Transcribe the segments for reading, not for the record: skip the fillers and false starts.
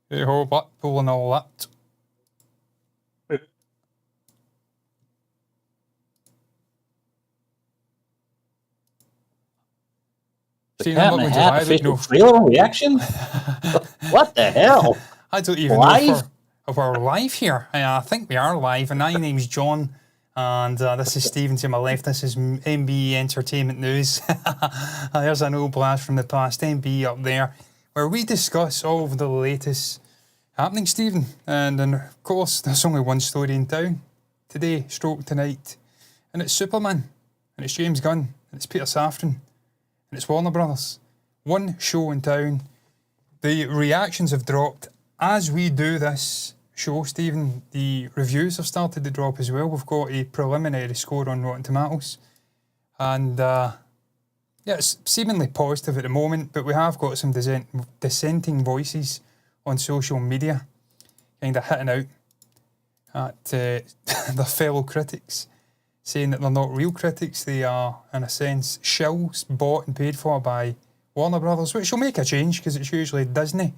Hey ho, Blackpool and all that. The Cat in the Hat official trailer reaction? What the hell? I don't even know if we're live here. I think we are live, and my name's John, and this is Stephen to my left. This is MB Entertainment News. There's an old blast from the past, MB up there, where we discuss all of the latest happening, Stephen. And of course, there's only one story in town today, stroke tonight, and it's Superman, and it's James Gunn, and it's Peter Safran, and it's Warner Brothers. One show in town. The reactions have dropped. As we do this show, Stephen, the reviews have started to drop as well. We've got a preliminary score on Rotten Tomatoes. And it's seemingly positive at the moment, but we have got some dissenting voices on social media kind of hitting out at their fellow critics, saying that they're not real critics. They are, in a sense, shills bought and paid for by Warner Brothers, which will make a change because it's usually Disney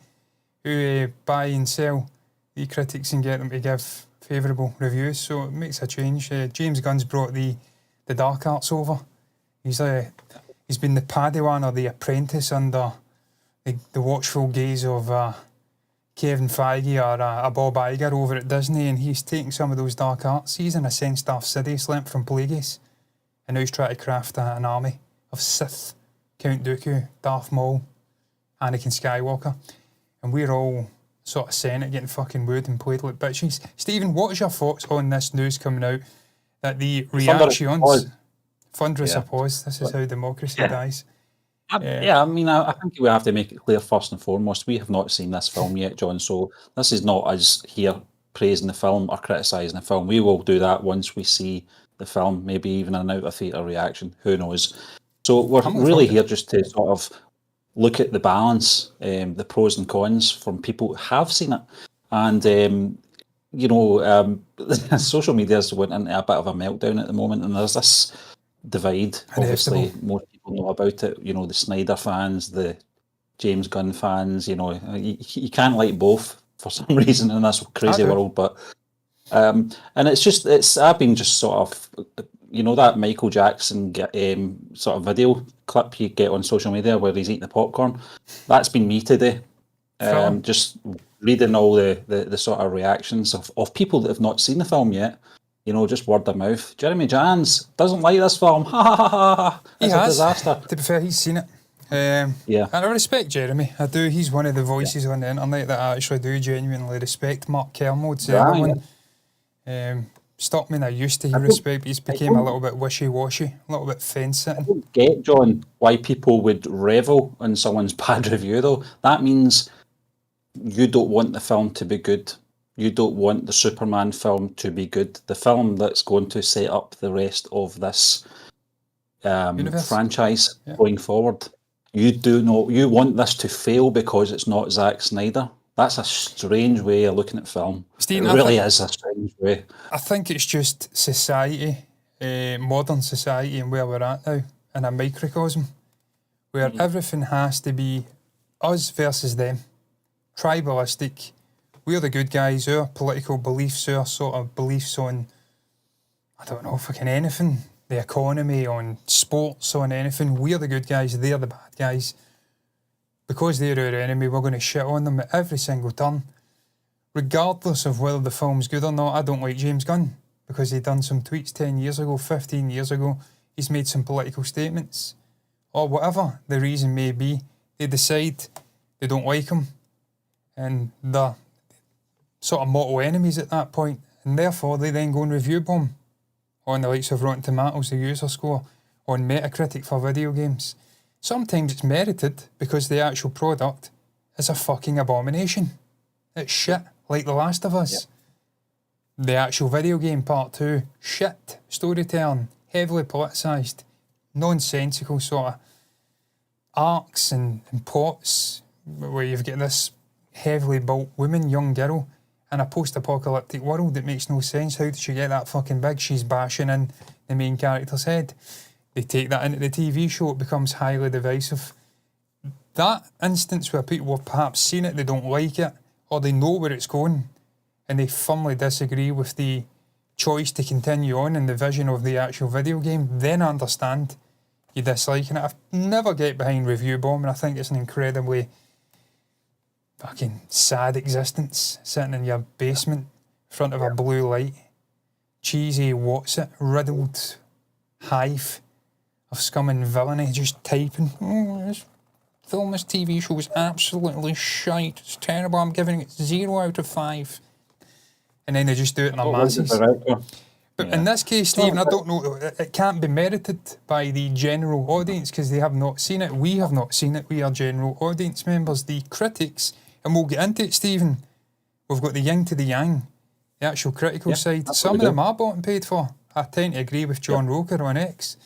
who buy and sell the critics and get them to give favourable reviews. So it makes a change. James Gunn's brought the dark arts over. He's been the Padawan or the apprentice under the watchful gaze of Kevin Feige or Bob Iger over at Disney, and he's taking some of those dark arts. He's in a sense Darth Sidious learnt from Plagueis, and now he's trying to craft an army of Sith, Count Dooku, Darth Maul, Anakin Skywalker, and we're all sort of Senate getting fucking wooed and played like bitches. Stephen, what is your thoughts on this news coming out that the reactions... Thunderous applause. This is how democracy dies. I think we have to make it clear first and foremost, we have not seen this film yet, John, so this is not us here praising the film or criticising the film. We will do that once we see the film, maybe even an out-of-theatre reaction, who knows. So we're really here just to sort of look at the balance, the pros and cons from people who have seen it. And, social media's went into a bit of a meltdown at the moment, and there's this divide. Obviously, most people know about it. You know, the Snyder fans, the James Gunn fans. You know, you can't like both for some reason in this crazy world. But and I've been just sort of, that Michael Jackson sort of video clip you get on social media where he's eating the popcorn. That's been me today. Just reading all the sort of reactions of people that have not seen the film yet. Just word of mouth. Jeremy Jans doesn't like this film. Ha ha ha ha. It's a disaster. To be fair, he's seen it. And I respect Jeremy. I do. He's one of the voices on the internet that I actually do genuinely respect. Mark Kermode's the other one. Stockman I used to respect, but he's became a little bit wishy-washy, a little bit fence-sitting. I don't get, John, why people would revel in someone's bad review, though. That means you don't want the film to be good. You don't want the Superman film to be good. The film that's going to set up the rest of this franchise going forward. You want this to fail because it's not Zack Snyder. That's a strange way of looking at film. Steve, it really is a strange way. I think it's just society, modern society, and where we're at now, in a microcosm, where everything has to be us versus them, tribalistic. We're the good guys, our political beliefs, our sort of beliefs on, I don't know, fucking anything, the economy, on sports, on anything. We're the good guys, they're the bad guys. Because they're our enemy, we're going to shit on them at every single turn. Regardless of whether the film's good or not, I don't like James Gunn because he done some tweets 10 years ago, 15 years ago. He's made some political statements. Or whatever the reason may be, they decide they don't like him. And they're sort of mortal enemies at that point. And therefore, they then go and review bomb on the likes of Rotten Tomatoes, the user score, on Metacritic for video games. Sometimes it's merited because the actual product is a fucking abomination. It's shit, like The Last of Us. Yeah. The actual video game part 2, shit. Storytelling, heavily politicised, nonsensical sort of arcs and plots where you've got this heavily built woman, young girl, in a post-apocalyptic world that makes no sense. How did she get that fucking big? She's bashing in the main character's head. They take that into the TV show, it becomes highly divisive. That instance where people have perhaps seen it, they don't like it, or they know where it's going and they firmly disagree with the choice to continue on in the vision of the actual video game, then I understand you disliking it. I never get behind review bombing. I think it's an incredibly fucking sad existence, sitting in your basement in front of a blue light, cheesy what's it, riddled hive of scum and villainy, just typing, this film, this TV show is absolutely shite, it's terrible, I'm giving it 0 out of 5. And then they just do it in their masses. But in this case, Stephen, I don't know, it can't be merited by the general audience because they have not seen it. We have not seen it. We are general audience members, the critics, and we'll get into it, Stephen. We've got the yin to the yang, the actual critical side. Some of them are bought and paid for. I tend to agree with John Roker on X.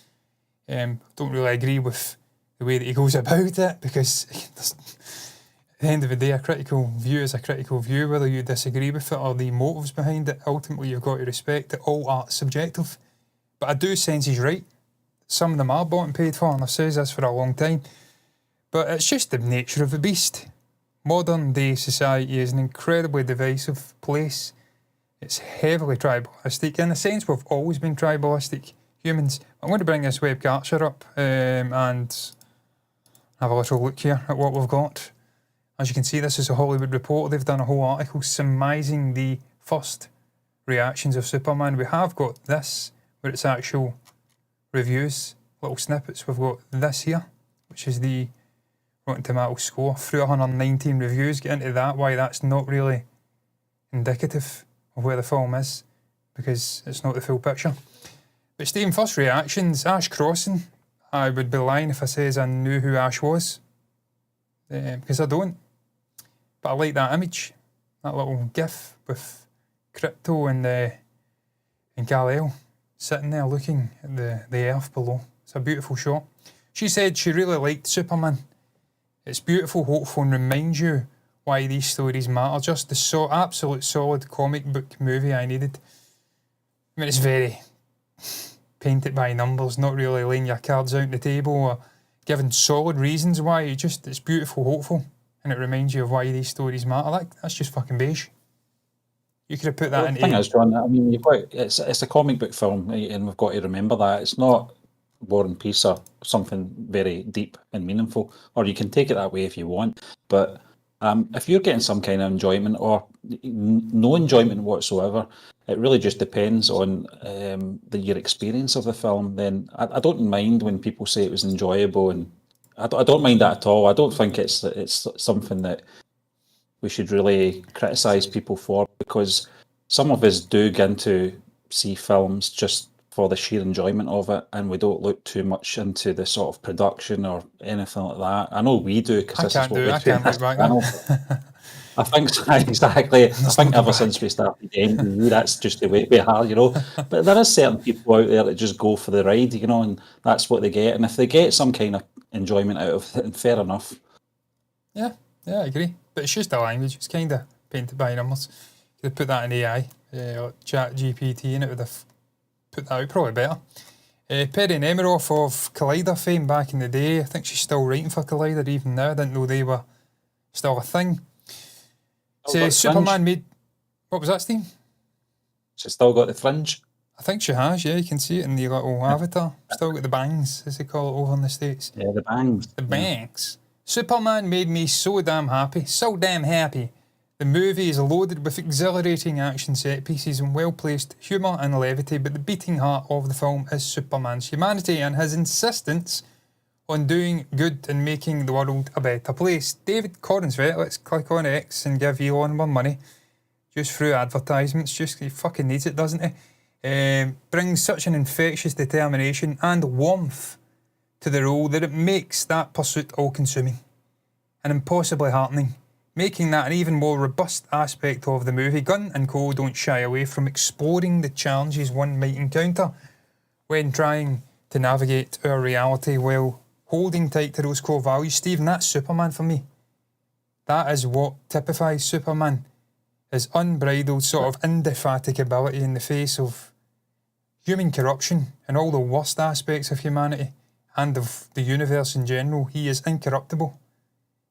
Don't really agree with the way that he goes about it because at the end of the day, a critical view is a critical view, whether you disagree with it or the motives behind it. Ultimately, you've got to respect that all art's subjective. But I do sense he's right. Some of them are bought and paid for, and I've said this for a long time. But it's just the nature of the beast. Modern day society is an incredibly divisive place. It's heavily tribalistic. In a sense, we've always been tribalistic humans. I'm going to bring this web capture up and have a little look here at what we've got. As you can see, this is a Hollywood Reporter. They've done a whole article surmising the first reactions of Superman. We have got this, where it's actual reviews, little snippets. We've got this here, which is the Rotten Tomatoes score. Through 119 reviews, get into that, why that's not really indicative of where the film is, because it's not the full picture. But Stephen, first reactions, Ash Crossing. I would be lying if I says I knew who Ash was, because I don't. But I like that image, that little gif with Crypto and Kal-El sitting there looking at the earth below. It's a beautiful shot. She said she really liked Superman. It's beautiful, hopeful, and reminds you why these stories matter. Just the absolute solid comic book movie I needed. I mean, it's very painted by numbers, not really laying your cards out on the table or giving solid reasons why. It's beautiful, hopeful, and it reminds you of why these stories matter. That's just fucking beige. You could have put that in. The thing is, John, I mean, it's a comic book film, and we've got to remember that it's not War and Peace or something very deep and meaningful. Or you can take it that way if you want, but if you're getting some kind of enjoyment or no enjoyment whatsoever, it really just depends on your experience of the film. Then I don't mind when people say it was enjoyable, and I don't mind that at all. I don't think it's something that we should really criticise people for, because some of us do get into see films just for the sheer enjoyment of it, and we don't look too much into the sort of production or anything like that. I know we do, because this is what we do. I can't look back now. I think so, exactly. I think ever since we started MCU, that's just the way we are, you know. But there is certain people out there that just go for the ride, you know, and that's what they get. And if they get some kind of enjoyment out of it, then fair enough. Yeah, I agree. But it's just a language. It's kind of painted by numbers. You could put that in AI, Chat GPT, and it would have put that out probably better. Perry Nemiroff of Collider fame back in the day. I think she's still writing for Collider even now. I didn't know they were still a thing. Says Superman made... What was that, Steve? She's still got the fringe? I think she has, yeah. You can see it in the little avatar. Still got the bangs, as they call it over in the States. Yeah, the bangs. The bangs. Superman made me so damn happy. So damn happy. The movie is loaded with exhilarating action set pieces and well-placed humour and levity, but the beating heart of the film is Superman's humanity and his insistence on doing good and making the world a better place. David Cornsvet, let's click on X and give Elon more money, just through advertisements. Just he fucking needs it, doesn't he? Brings such an infectious determination and warmth to the role that it makes that pursuit all-consuming and impossibly heartening, making that an even more robust aspect of the movie. Gunn and co don't shy away from exploring the challenges one might encounter when trying to navigate our reality while holding tight to those core values. Stephen, that's Superman for me. That is what typifies Superman. His unbridled sort of indefatigability in the face of human corruption and all the worst aspects of humanity and of the universe in general. He is incorruptible.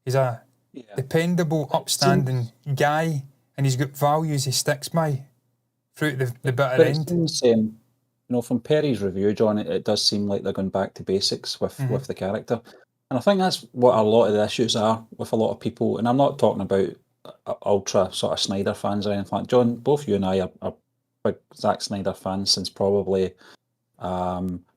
He's a dependable, upstanding guy, and he's got values he sticks by through the bitter end. Seems, from Perry's review, John, it does seem like they're going back to basics with the character. And I think that's what a lot of the issues are with a lot of people. And I'm not talking about ultra sort of Snyder fans or anything like that. John, both you and I are big Zack Snyder fans since probably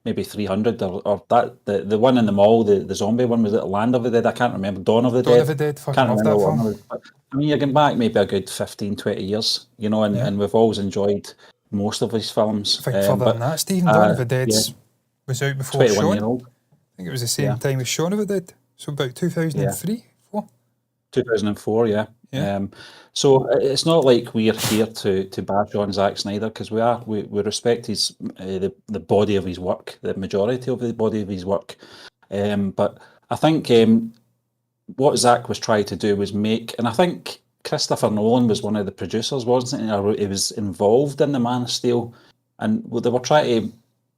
maybe 300 or that the one in the mall, the zombie one, was it Land of the Dead? I can't remember. Dawn of the Dead. Fucking love that film. But, I mean, you're going back maybe a good 15, 20 years, and we've always enjoyed most of his films. I think further than that, Stephen, Dawn of the Dead was out before Shaun. I think it was the same time as Shaun of the Dead, so about 2003, 4? 2004, yeah. So it's not like we're here to bash on Zack Snyder, because we respect his the body of his work, the majority of the body of his work. But I think what Zack was trying to do was make, and I think Christopher Nolan was one of the producers, wasn't he? He was involved in the Man of Steel, and they were trying to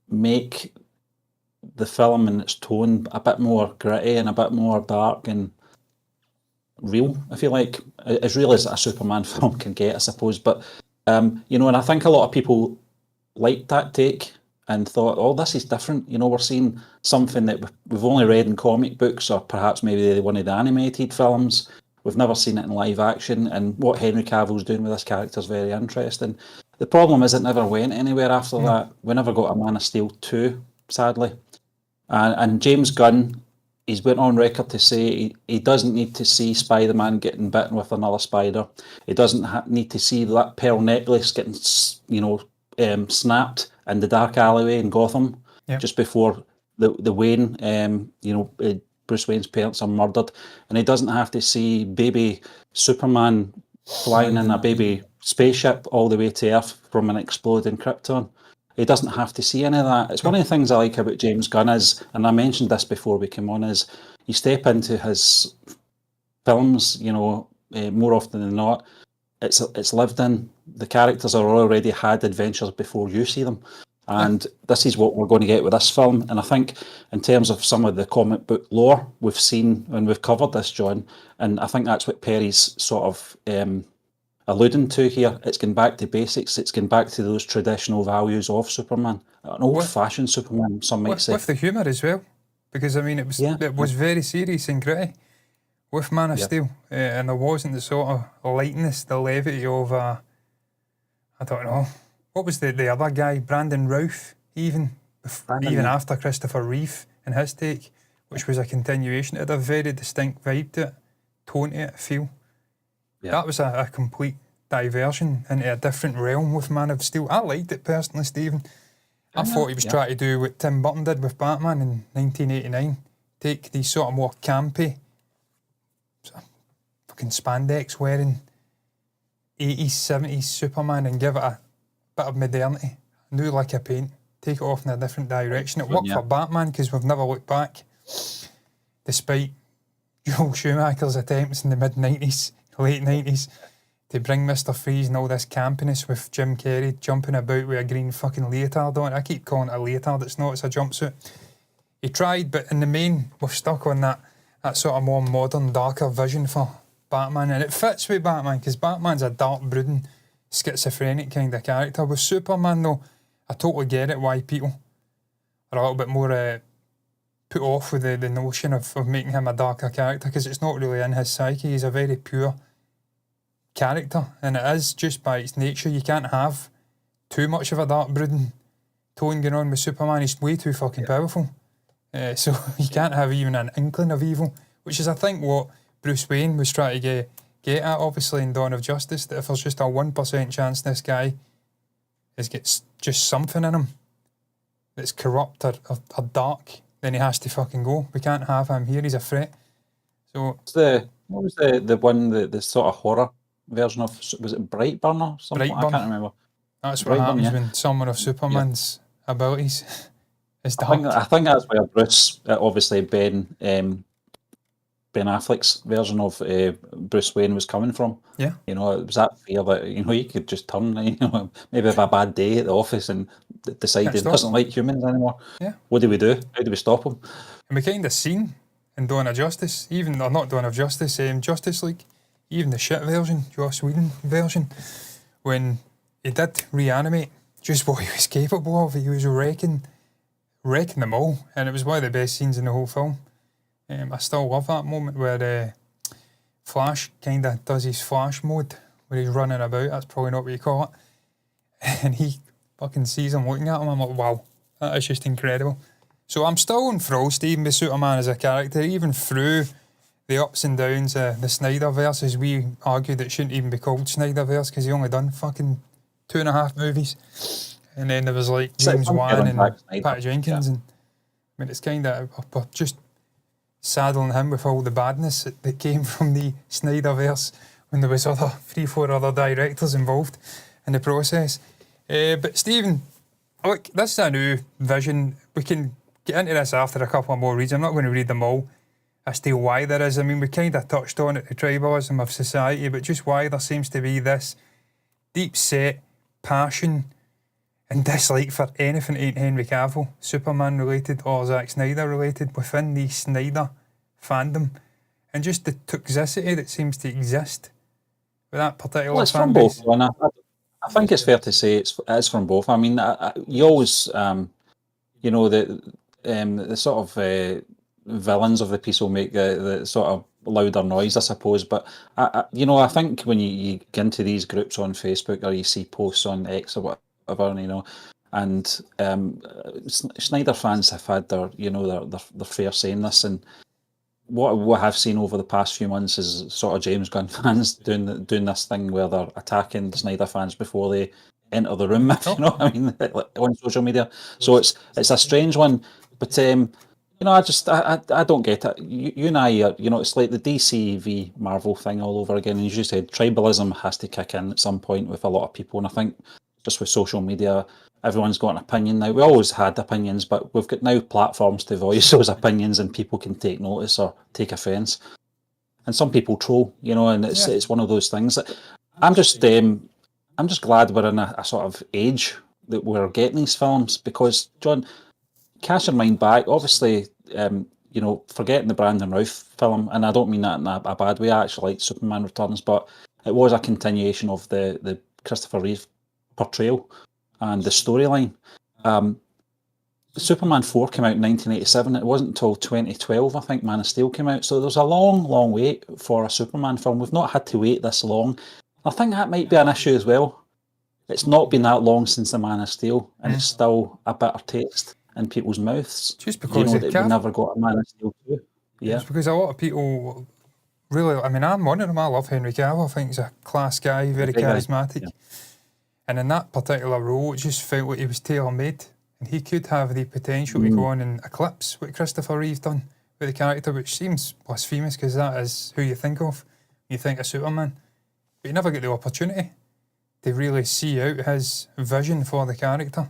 make the film and its tone a bit more gritty and a bit more dark and real, I feel like, as real as a Superman film can get, I suppose. But and I think a lot of people liked that take and thought, oh, this is different. We're seeing something that we've only read in comic books, or perhaps maybe one of the animated films. We've never seen it in live action, and what Henry Cavill's doing with this character is very interesting. The problem is it never went anywhere after that. We never got a Man of Steel 2, sadly. And James Gunn, he's went on record to say he doesn't need to see Spider-Man getting bitten with another spider. He doesn't need to see that pearl necklace getting, snapped in the dark alleyway in Gotham just before the Wayne, Bruce Wayne's parents are murdered. And he doesn't have to see baby Superman flying in a baby spaceship all the way to Earth from an exploding Krypton. He doesn't have to see any of that. It's one of the things I like about James Gunn is, and I mentioned this before we came on, is you step into his films, more often than not, it's lived in. The characters are already had adventures before you see them. And this is what we're going to get with this film. And I think in terms of some of the comic book lore we've seen, and we've covered this, John, and I think that's what Perry's sort of alluding to here. It's going back to basics. It's going back to those traditional values of Superman, an old-fashioned Superman, some might say. With the humour as well, because I mean it was very serious and gritty with Man of Steel, and there wasn't the sort of lightness, the levity of I don't know, what was the other guy, Brandon Routh, even after Christopher Reeve and his take, which was a continuation. It had a very distinct vibe to it, tone to it, feel. That was a complete diversion into a different realm with Man of Steel. I liked it personally, Stephen. I thought he was trying to do what Tim Burton did with Batman in 1989. Take these sort of more campy, fucking spandex wearing 80s, 70s Superman and give it a bit of modernity. New like a paint. Take it off in a different direction. It worked for Batman because we've never looked back, despite Joel Schumacher's attempts in the mid-90s. Late 90s, to bring Mr. Freeze and all this campiness with Jim Carrey jumping about with a green fucking leotard on. I keep calling it a leotard, it's not, it's a jumpsuit. He tried, but in the main, we're stuck on that sort of more modern, darker vision for Batman, and it fits with Batman, because Batman's a dark, brooding, schizophrenic kind of character. With Superman, though, I totally get it why people are a little bit more put off with the notion of making him a darker character, because it's not really in his psyche. He's a very pure character, and it is just by its nature. You can't have too much of a dark brooding tone going on with Superman. He's way too fucking powerful, so you can't have even an inkling of evil, which is I think what Bruce Wayne was trying to get at, obviously, in Dawn of Justice, that if there's just a 1% chance this guy gets just something in him that's corrupt or dark, then he has to fucking go. We can't have him here, he's a threat. So what was the one, the sort of horror version of, was it Brightburn or something? Brightburn. I can't remember. That's what happens when someone of Superman's abilities is dark. I think that's where Bruce, obviously Ben Affleck's version of Bruce Wayne was coming from. Yeah. It was that fear that, he could just turn, maybe have a bad day at the office and decide he doesn't like humans anymore. Yeah. What do we do? How do we stop him? And we kind of seen in Dawn of Justice, even, or not Dawn of Justice, Justice League, even the shit version, Joss Whedon version, when he did reanimate just what he was capable of, he was wrecking them all, and it was one of the best scenes in the whole film. I still love that moment where Flash kind of does his Flash mode, where he's running about, that's probably not what you call it, and he fucking sees him looking at him. I'm like, wow, that is just incredible. So I'm still enthralled, Stephen, with Superman as a character, even through the ups and downs of the Snyderverse, as we argued it shouldn't even be called Snyderverse because he only done fucking 2.5 movies. And then there was like James Wan and Pat Jenkins, and I mean, it's kind of just saddling him with all the badness that came from the Snyderverse when there was 3-4 other directors involved in the process. But Stephen, look, this is a new vision. We can get into this after a couple of more reads. I'm not going to read them all as to why there is. I mean, we kind of touched on it, the tribalism of society, but just why there seems to be this deep-set passion and dislike for anything ain't Henry Cavill, Superman related or Zack Snyder related within the Snyder fandom, and just the toxicity that seems to exist with that particular it's fan from base. both. I think it's fair to say it's from both. I mean, you always, the sort of villains of the piece will make the sort of louder noise, I suppose. But I think when you get into these groups on Facebook or you see posts on X or whatever, and Snyder fans have had their fair say in this, and what I've seen over the past few months is sort of James Gunn fans doing this thing where they're attacking the Snyder fans before they enter the room, if you know what I mean, on social media. So it's a strange one, but I don't get it. You and I, it's like the DC v Marvel thing all over again. And as you said, tribalism has to kick in at some point with a lot of people, and I think just with social media, everyone's got an opinion now. We always had opinions, but we've got now platforms to voice those opinions, and people can take notice or take offence. And some people troll, and it's one of those things that I'm just glad we're in a sort of age that we're getting these films, because John, cast your mind back, obviously, forgetting the Brandon Routh film, and I don't mean that in a bad way. I actually liked Superman Returns, but it was a continuation of the Christopher Reeve portrayal and the storyline. Superman 4 came out in 1987. It wasn't until 2012, I think, Man of Steel came out. So there's a long, long wait for a Superman film. We've not had to wait this long. I think that might be an issue as well. It's not been that long since the Man of Steel, and it's still a bitter taste in people's mouths. Just because that we never got a Man of Steel 2. Yeah. It's because a lot of people really, I mean, I'm one of them. I love Henry Cavill. I think he's a class guy, very charismatic. Yeah. And in that particular role, it just felt like he was tailor-made. And he could have the potential to go on and eclipse what Christopher Reeve done with the character, which seems blasphemous because that is who you think of when you think of Superman. But you never get the opportunity to really see out his vision for the character.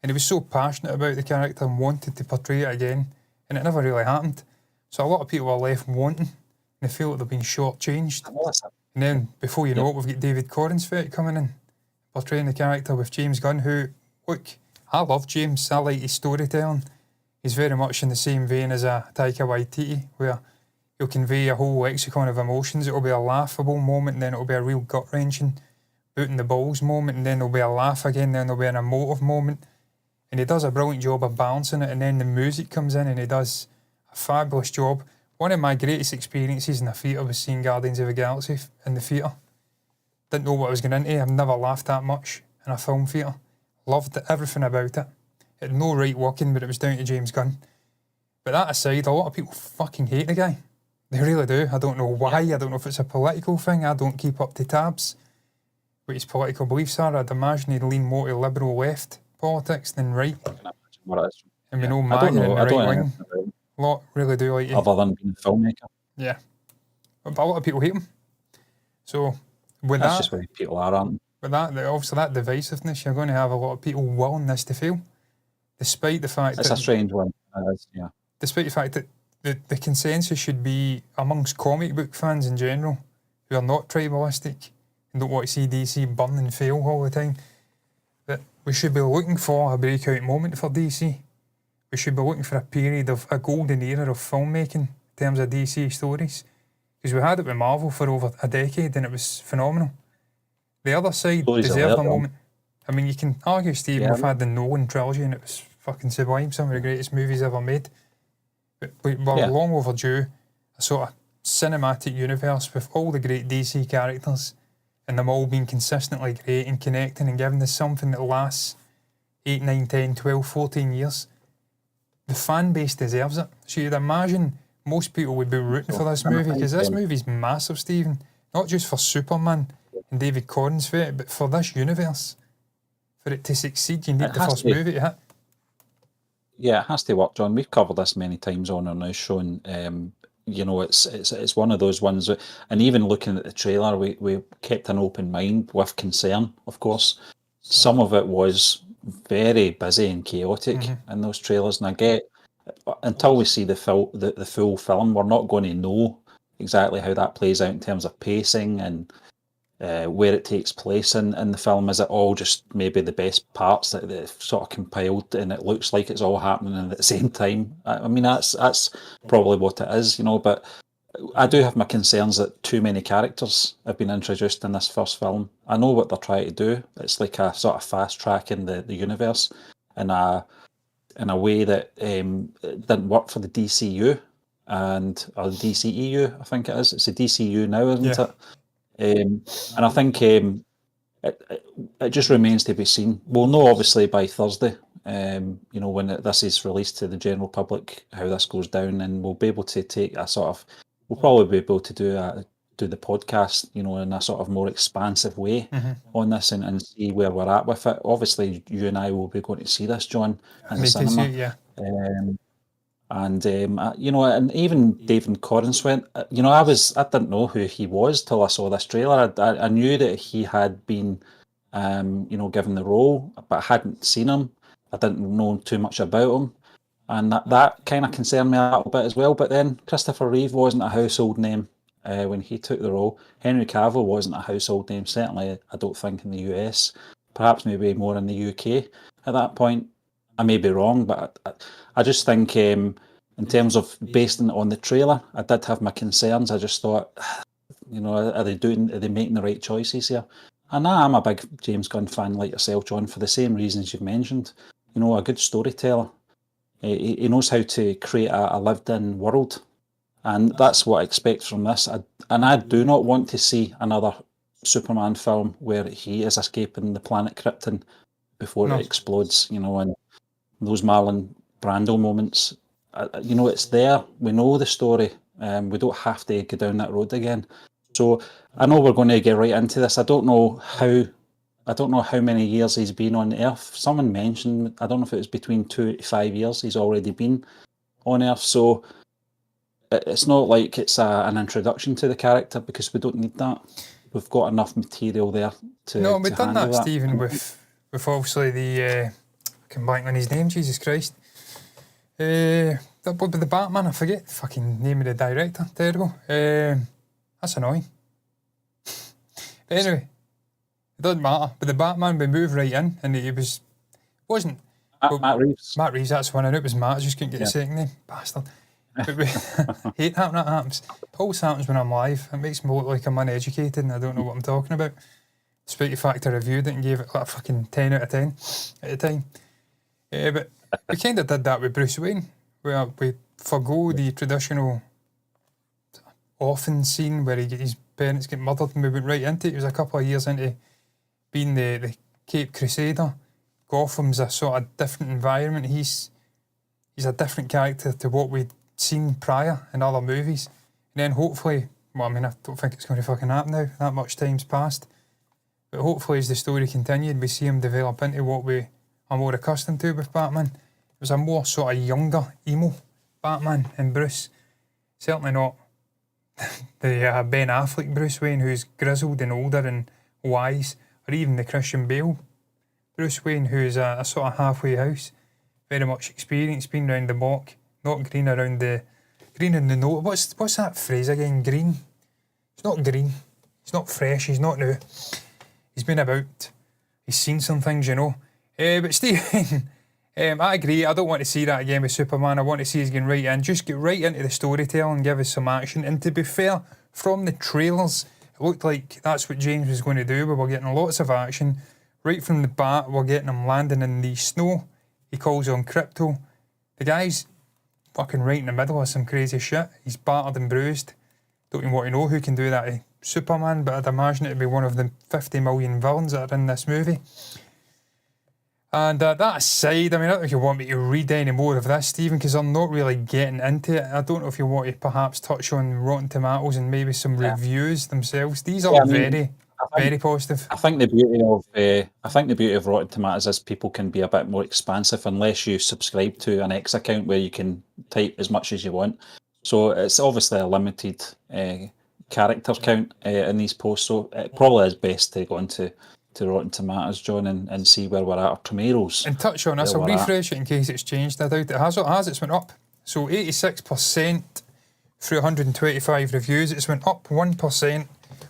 And he was so passionate about the character and wanted to portray it again, and it never really happened. So a lot of people are left wanting, and they feel like they've been shortchanged. And then before you know it, we've got David Corenswet coming in, portraying the character with James Gunn, who, look, I love James. I like his storytelling. He's very much in the same vein as a Taika Waititi, where he'll convey a whole lexicon of emotions. It'll be a laughable moment, and then it'll be a real gut-wrenching, booting the balls moment, and then there'll be a laugh again, then there'll be an emotive moment. And he does a brilliant job of balancing it, and then the music comes in and he does a fabulous job. One of my greatest experiences in the theatre was seeing Guardians of the Galaxy in the theatre. Didn't know what I was going into. I've never laughed that much in a film theatre. Loved everything about it. It had no right working, but it was down to James Gunn. But that aside, a lot of people fucking hate the guy. They really do. I don't know why. I don't know if it's a political thing. I don't keep up to tabs what his political beliefs are. I'd imagine he'd lean more to liberal left politics than right. And we know Matt and the right wing lot really do like him. Other than being a filmmaker. Yeah. But a lot of people hate him. So with that's just where people are, aren't they? But obviously that divisiveness, you're going to have a lot of people willing this to fail. Despite the fact that... It's a strange one. Yeah. Despite the fact that the consensus should be amongst comic book fans in general, who are not tribalistic and don't want to see DC burn and fail all the time, that we should be looking for a breakout moment for DC. We should be looking for a period of a golden era of filmmaking terms of DC stories. Because we had it with Marvel for over a decade and it was phenomenal. The other side Stories deserved are a moment. I mean, you can argue, Stephen, we've had the Nolan trilogy and it was fucking sublime, some of the greatest movies ever made. But we're long overdue a sort of cinematic universe with all the great DC characters and them all being consistently great and connecting and giving us something that lasts 8, 9, 10, 12, 14 years. The fan base deserves it. So you'd imagine most people would be rooting for this movie because this movie's massive, Stephen. Not just for Superman and David Corn's fate, but for this universe. For it to succeed, you need the first movie to hit. Yeah, it has to work, John. We've covered this many times on our now shown. You know, it's one of those ones, and even looking at the trailer, we kept an open mind with concern, of course. Some of it was very busy and chaotic in those trailers, and I get, until we see the full film, we're not going to know exactly how that plays out in terms of pacing and where it takes place in the film. Is it all just maybe the best parts that they've sort of compiled and it looks like it's all happening at the same time? I mean, that's probably what it is, you know, but I do have my concerns that too many characters have been introduced in this first film. I know what they're trying to do. It's like a sort of fast track in the universe in a way that didn't work for the DCU or the DCEU, I think it is. It's the DCU now, isn't it? And I think it just remains to be seen. We'll know obviously by Thursday, you know, when this is released to the general public, how this goes down, and we'll be able to take a sort of, we'll probably be able to do the podcast, you know, in a sort of more expansive way on this and see where we're at with it. Obviously, you and I will be going to see this, John, in the cinema. And you know, and even David Corns went. You know, I didn't know who he was till I saw this trailer. I knew that he had been, you know, given the role, but I hadn't seen him. I didn't know too much about him, and that kind of concerned me a little bit as well. But then Christopher Reeve wasn't a household name when he took the role. Henry Cavill wasn't a household name. Certainly, I don't think in the US. Perhaps maybe more in the UK at that point. I may be wrong, but I just think in terms of basing it on the trailer, I did have my concerns. I just thought, you know, are they making the right choices here? And I'm a big James Gunn fan like yourself, John, for the same reasons you've mentioned. You know, a good storyteller. He knows how to create a lived-in world. And that's what I expect from this. And I do not want to see another Superman film where he is escaping the planet Krypton before it explodes, you know, and those Marlon Brando moments, you know, it's there. We know the story. We don't have to go down that road again. So I know we're going to get right into this. I don't know how many years he's been on Earth. Someone mentioned, I don't know if it was between 2 to 5 years he's already been on Earth. So it's not like it's an introduction to the character, because we don't need that. We've got enough material there to No, we've done that, that, Stephen, with obviously the combined on his name, Jesus Christ. The Batman, I forget the fucking name of the director. Terrible. That's annoying. But anyway, it doesn't matter. But the Batman, we moved right in, and it wasn't. Matt Reeves. Matt Reeves, that's one I knew it was Matt. I just couldn't get the second name. Bastard. But we hate that when that happens. It always happens when I'm live. It makes me look like I'm uneducated and I don't know what I'm talking about. Despite the fact I reviewed it and gave it like a fucking 10 out of 10 at the time. But we kind of did that with Bruce Wayne, where we forgo the traditional orphan scene where his parents get murdered, and we went right into it. It was a couple of years into being the Cape Crusader. Gotham's a sort of different environment. He's a different character to what we'd seen prior in other movies. And then hopefully, well, I mean, I don't think it's going to fucking happen now. That much time's passed. But hopefully, as the story continued, we see him develop into what we are more accustomed to with Batman. It was a more sort of younger, emo Batman and Bruce. Certainly not the Ben Affleck Bruce Wayne, who's grizzled and older and wise, or even the Christian Bale Bruce Wayne, who's a sort of halfway house, very much experienced, been round the block, not green around the green in the note. What's that phrase again? Green. He's not green. He's not fresh. He's not new. He's been about. He's seen some things, you know. But Stephen, I agree. I don't want to see that again with Superman. I want to see us getting right in. Just get right into the storytelling, give us some action. And to be fair, from the trailers, it looked like that's what James was going to do. We were getting lots of action. Right from the bat, we're getting him landing in the snow. He calls on Crypto. The guy's fucking right in the middle of some crazy shit. He's battered and bruised. Don't even want to know who can do that to Superman, but I'd imagine it'd be one of the 50 million villains that are in this movie. And that aside, I mean, I don't know if you want me to read any more of this, Stephen, because I'm not really getting into it. I don't know if you want to perhaps touch on Rotten Tomatoes and maybe some reviews themselves. These are very positive. I think the beauty of Rotten Tomatoes is people can be a bit more expansive unless you subscribe to an X account where you can type as much as you want. So it's obviously a limited character count in these posts. So it probably is best to go into Rotten Tomatoes, John, and see where we're at, or Tomatoes. And touch on this, I'll refresh it in case it's changed. I doubt it has. It's went up. So 86% through 125 reviews. It's went up 1%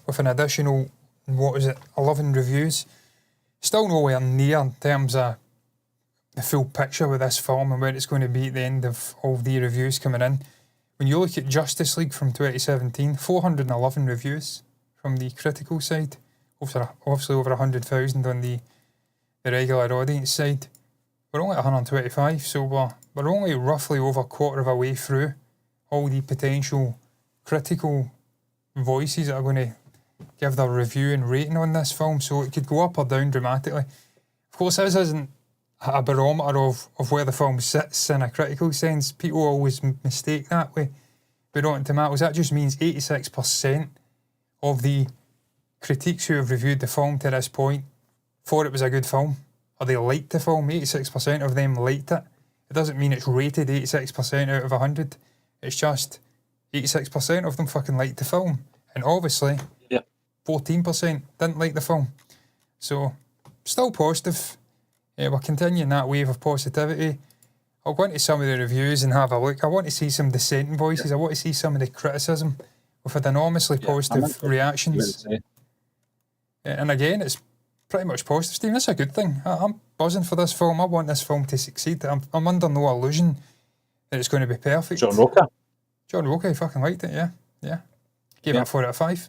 with an additional, 11 reviews. Still nowhere near in terms of the full picture with this film and where it's going to be at the end of all the reviews coming in. When you look at Justice League from 2017, 411 reviews from the critical side. Obviously over 100,000 on the regular audience side. We're only at 125, so we're only roughly over a quarter of a way through all the potential critical voices that are going to give their review and rating on this film, so it could go up or down dramatically. Of course, this isn't a barometer of where the film sits in a critical sense. People always mistake that with Rotten Tomatoes. That just means 86% of the critiques who have reviewed the film to this point thought it was a good film, or they liked the film. 86% of them liked it. It doesn't mean it's rated 86% out of 100. It's just 86% of them fucking liked the film. And obviously, 14% didn't like the film. So, still positive. We're continuing that wave of positivity. I'll go into some of the reviews and have a look. I want to see some dissenting voices. I want to see some of the criticism. We've had enormously positive reactions. And again, it's pretty much positive, Stephen. That's a good thing. I'm buzzing for this film. I want this film to succeed. I'm under no illusion that it's going to be perfect. John Roca, he fucking liked it, yeah. Gave it a 4 out of 5.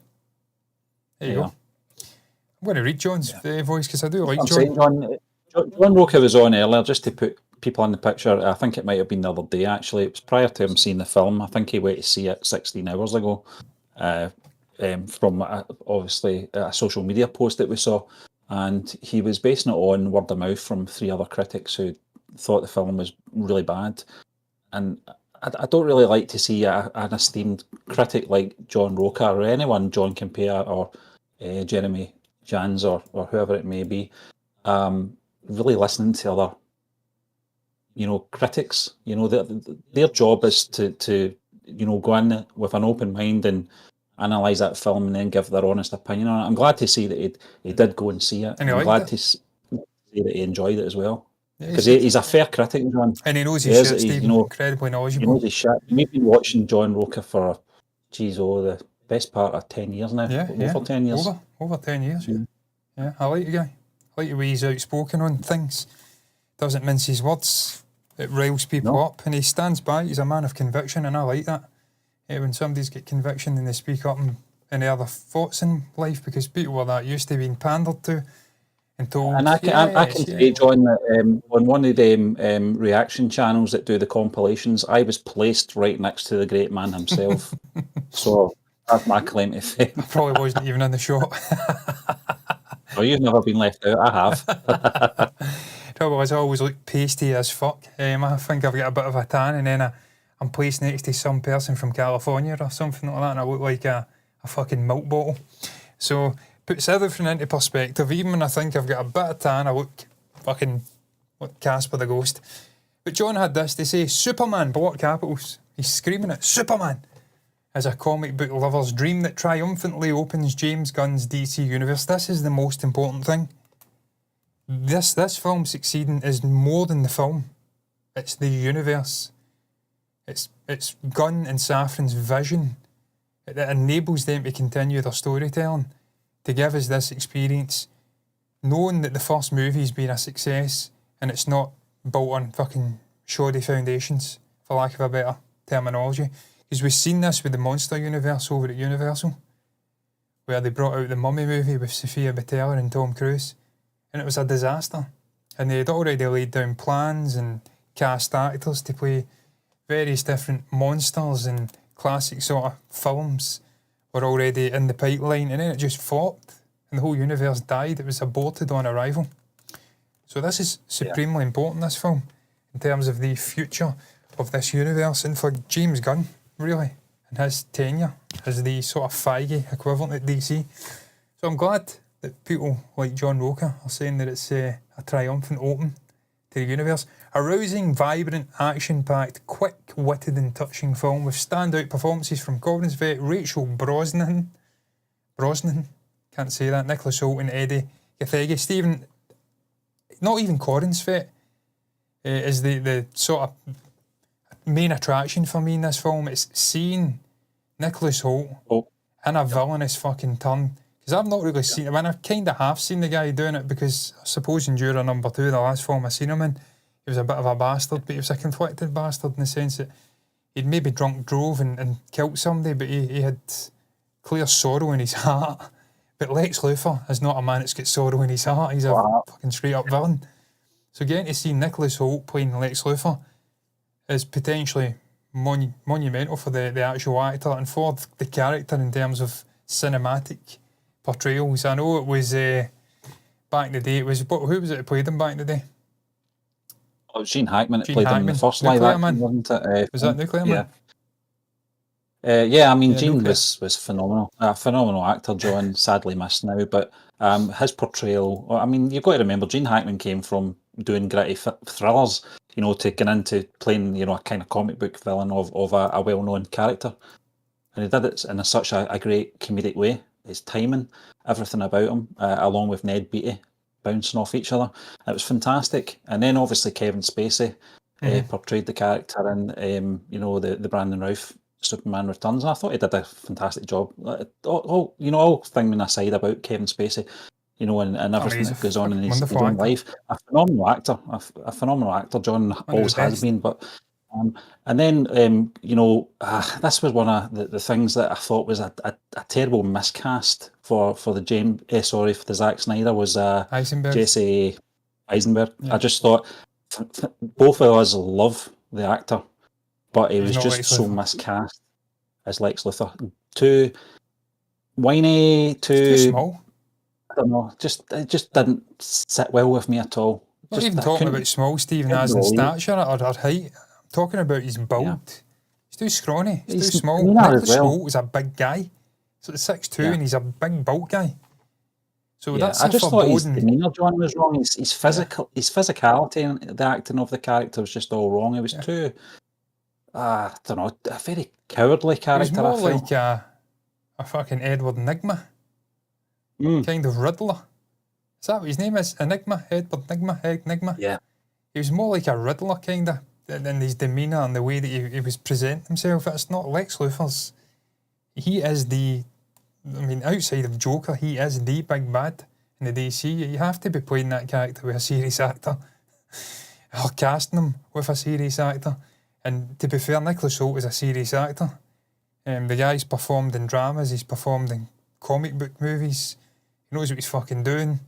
There you go. I'm going to read John's voice because I do like John. John Roca was on earlier, just to put people in the picture. I think it might have been the other day, actually. It was prior to him seeing the film. I think he went to see it 16 hours ago. From obviously a social media post that we saw, and he was basing it on word of mouth from 3 other critics who thought the film was really bad. And I don't really like to see an esteemed critic like John Roca or anyone, John Campea or Jeremy Jans or whoever it may be, really listening to other, critics. Their job is to go in with an open mind and analyse that film and then give their honest opinion on it. I'm glad to see that he did go and see it. And I'm glad to see that he enjoyed it as well. Because he's a fair critic, John. And he knows his shit, Steve. Incredibly knowledgeable. He knows his shit. We've been watching John Roca for, the best part of 10 years now. Over 10 years. Over 10 years, yeah. I like the guy. I like the way he's outspoken on things. Doesn't mince his words. It riles people up. And he stands by. He's a man of conviction, and I like that. When somebody's got conviction and they speak up and any other thoughts in life, because people were that used to being pandered to and told. And I can say, John, that on one of them reaction channels that do the compilations, I was placed right next to the great man himself. So that's my claim to fame. I probably wasn't even in the shot. Oh, you've never been left out. I have. Trouble is, I always look pasty as fuck. I think I've got a bit of a tan, and then I'm placed next to some person from California or something like that, and I look like a fucking milk bottle. So, puts everything into perspective. Even when I think I've got a bit of tan, I look fucking like Casper the Ghost. But John had this to say, Superman, block capitals. He's screaming it, Superman, as a comic book lover's dream that triumphantly opens James Gunn's DC universe. This is the most important thing. This film succeeding is more than the film. It's the universe. It's Gunn and Safran's vision that enables them to continue their storytelling, to give us this experience, knowing that the first movie's been a success and it's not built on fucking shoddy foundations, for lack of a better terminology. Because we've seen this with the Monster Universe over at Universal, where they brought out the Mummy movie with Sophia Boutella and Tom Cruise, and it was a disaster. And they had already laid down plans and cast actors to play various different monsters, and classic sort of films were already in the pipeline, and then it just flopped and the whole universe died. It was aborted on arrival. So this is supremely important, this film, in terms of the future of this universe, and for James Gunn, really, and his tenure as the sort of Feige equivalent at DC. So I'm glad that people like John Roca are saying that it's a triumphant open to the universe. A rousing, vibrant, action-packed, quick-witted and touching film with standout performances from Corbin's vet Rachel Brosnan, can't say that, Nicholas Hoult and Eddie Gathegi. Stephen, not even Corin's vet is the sort of main attraction for me in this film. It's seeing Nicholas Hoult in a villainous fucking turn. Because I've not really seen it. I mean, I kind of have seen the guy doing it, because I suppose in Juror number 2, the last film I seen him in, he was a bit of a bastard, but he was a conflicted bastard in the sense that he'd maybe drove and killed somebody, but he had clear sorrow in his heart. But Lex Luthor is not a man that's got sorrow in his heart. He's a fucking straight up villain. So getting to see Nicholas Hoult playing Lex Luthor is potentially monumental for the actual actor and for the character in terms of cinematic portrayals. I know it was back in the day. It was who was it that played him back in the day? Oh, Gene Hackman that played him in the first live action, wasn't it? Was that Nuclear Man? Yeah, I mean, Gene was phenomenal. A phenomenal actor, John, sadly missed now, but his portrayal, I mean, you've got to remember, Gene Hackman came from doing gritty thrillers, to get into playing, a kind of comic book villain of a well-known character. And he did it in such a great comedic way. His timing, everything about him, along with Ned Beatty bouncing off each other. It was fantastic. And then obviously Kevin Spacey portrayed the character in, the Brandon Routh Superman Returns. And I thought he did a fantastic job. All thing aside about Kevin Spacey, and everything that goes on in his own life. A phenomenal actor, John always has been. But and then this was one of the things that I thought was a terrible miscast for the Zack Snyder was Jesse Eisenberg. Yeah. I just thought both of us love the actor, but he was just so miscast as Lex Luthor. Too whiny, too small. I don't know. It just didn't sit well with me at all. Not even talking about small, Stephen, as in stature or height. I'm talking about his build. Yeah. He's too scrawny. He's too small. Nicholas Hoult is a big guy. So it's 6'2", and he's a big bulk guy. So that's I just thought his demeanour, John, was wrong. His physicality and the acting of the character was just all wrong. It was too, I don't know, a very cowardly character. He was more like a fucking Edward Nygma. Kind of Riddler. Is that what his name is? Enigma? Edward Nygma? Yeah. He was more like a Riddler, kind of, in his demeanour and the way that he was presenting himself. It's not Lex Luthor's. He is outside of Joker, he is the big bad in the DC. You have to be playing that character with a serious actor. Or casting him with a serious actor. And to be fair, Nicholas Hoult is a serious actor. The guy's performed in dramas, he's performed in comic book movies. He knows what he's fucking doing.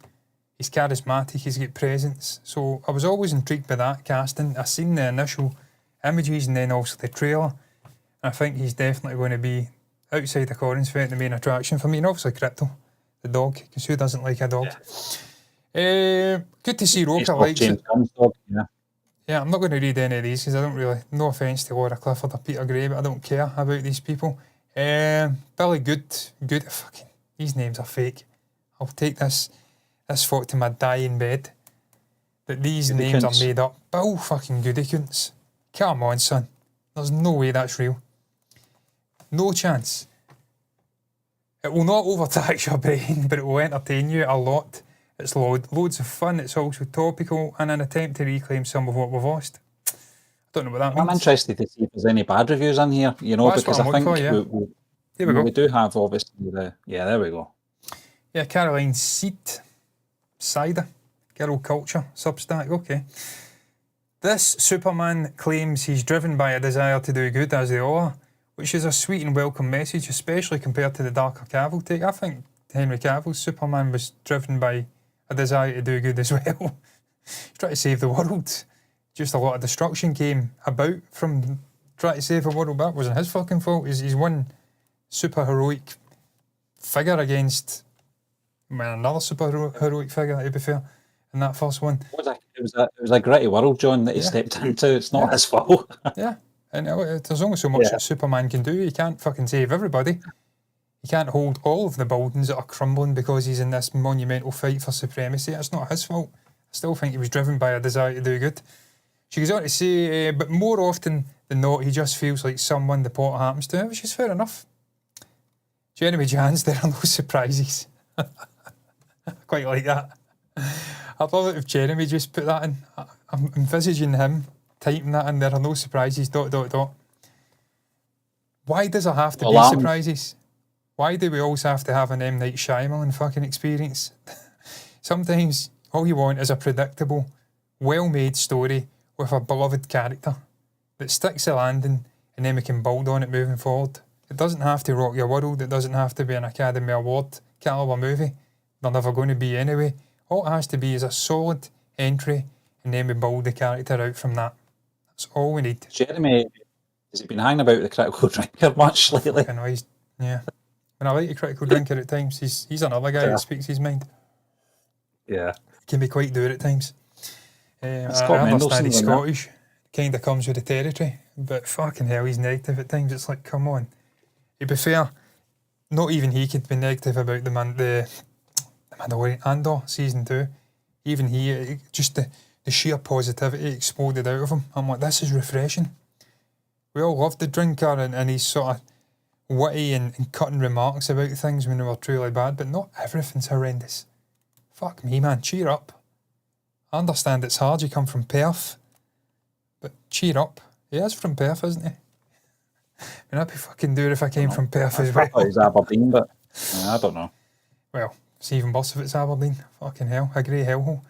He's charismatic, he's got presence. So I was always intrigued by that casting. I seen the initial images and then also the trailer. I think he's definitely going to be, outside the Corin's vet, the main attraction for me. And obviously Crypto, the dog, because who doesn't like a dog? Yeah. Good to see Roca likes it. Yeah, I'm not going to read any of these because I don't really, no offence to Laura Clifford or Peter Gray, but I don't care about these people. Billy Good, fucking, these names are fake. I'll take this thought to my dying bed. That these names are made up. Bill fucking Goodykins. Come on, son. There's no way that's real. No chance. It will not overtax your brain, but it will entertain you a lot. It's loads of fun. It's also topical and an attempt to reclaim some of what we've lost. I don't know what that means. I'm interested to see if there's any bad reviews in here, because I think we do have obviously there we go. Yeah, Caroline Cider, Girl Culture, Substack, okay. This Superman claims he's driven by a desire to do good, as they all are, which is a sweet and welcome message, especially compared to the darker Cavill take. I think Henry Cavill's Superman was driven by a desire to do good as well. He's trying to save the world. Just a lot of destruction came about from trying to save the world. That wasn't his fucking fault. He's one super heroic figure against another super heroic figure, to be fair, in that first one. It was a gritty world, John, that he stepped into. It's not his fault. Yeah, and there's only so much that Superman can do. He can't fucking save everybody. He can't hold all of the buildings that are crumbling because he's in this monumental fight for supremacy. That's not his fault. I still think he was driven by a desire to do good. She goes on to say, but more often than not, he just feels like someone the plot happens to, which is fair enough. Jeremy Jans, there are no surprises. Quite like that. I'd love it if Jeremy just put that in. I'm envisaging him typing that in, there are no surprises, ... Why does there have to be surprises? Why do we always have to have an M. Night Shyamalan fucking experience? Sometimes all you want is a predictable, well-made story with a beloved character that sticks the landing and then we can build on it moving forward. It doesn't have to rock your world. It doesn't have to be an Academy Award caliber movie. They're never going to be anyway. All it has to be is a solid entry and then we build the character out from that. That's all we need. Jeremy, has he been hanging about the critical drinker much lately? Yeah. When I like a critical drinker at times, he's another guy that speaks his mind. Yeah. Can be quite dour at times. I understand he's Scottish. Kind of comes with the territory. But fucking hell, he's negative at times. It's like, come on. To be fair, not even he could be negative about the Mandalorian Andor Season 2. Even he, just the sheer positivity exploded out of him. I'm like, this is refreshing. We all loved the drinker and he's sort of witty and cutting remarks about things when they were truly bad, but not everything's horrendous. Fuck me, man, cheer up. I understand it's hard, you come from Perth, but cheer up. He is from Perth, isn't he? I mean, I'd be fucking dour if I came from Perth as well. I thought it was Aberdeen, but I don't know. Well, it's even worse if it's Aberdeen. Fucking hell, a grey hellhole.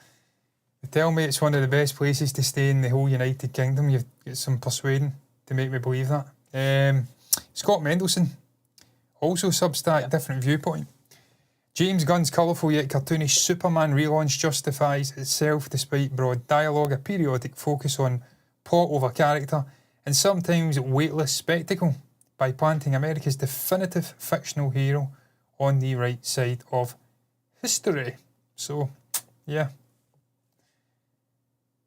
They tell me it's one of the best places to stay in the whole United Kingdom. You've got some persuading to make me believe that. Scott Mendelsohn, also Substack, different viewpoint. James Gunn's colourful yet cartoonish Superman relaunch justifies itself despite broad dialogue, a periodic focus on plot over character, and sometimes weightless spectacle by planting America's definitive fictional hero on the right side of history. So, yeah.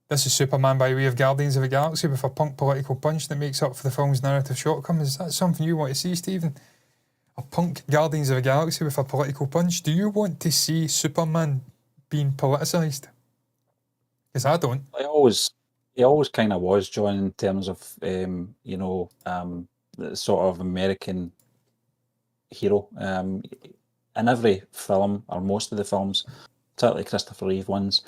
This is Superman by way of Guardians of the Galaxy with a punk political punch that makes up for the film's narrative shortcomings. Is that something you want to see, Stephen? A punk Guardians of the Galaxy with a political punch? Do you want to see Superman being politicised? Because I don't. He always kind of was, John, in terms of, the sort of American hero. In every film, or most of the films, particularly Christopher Reeve ones,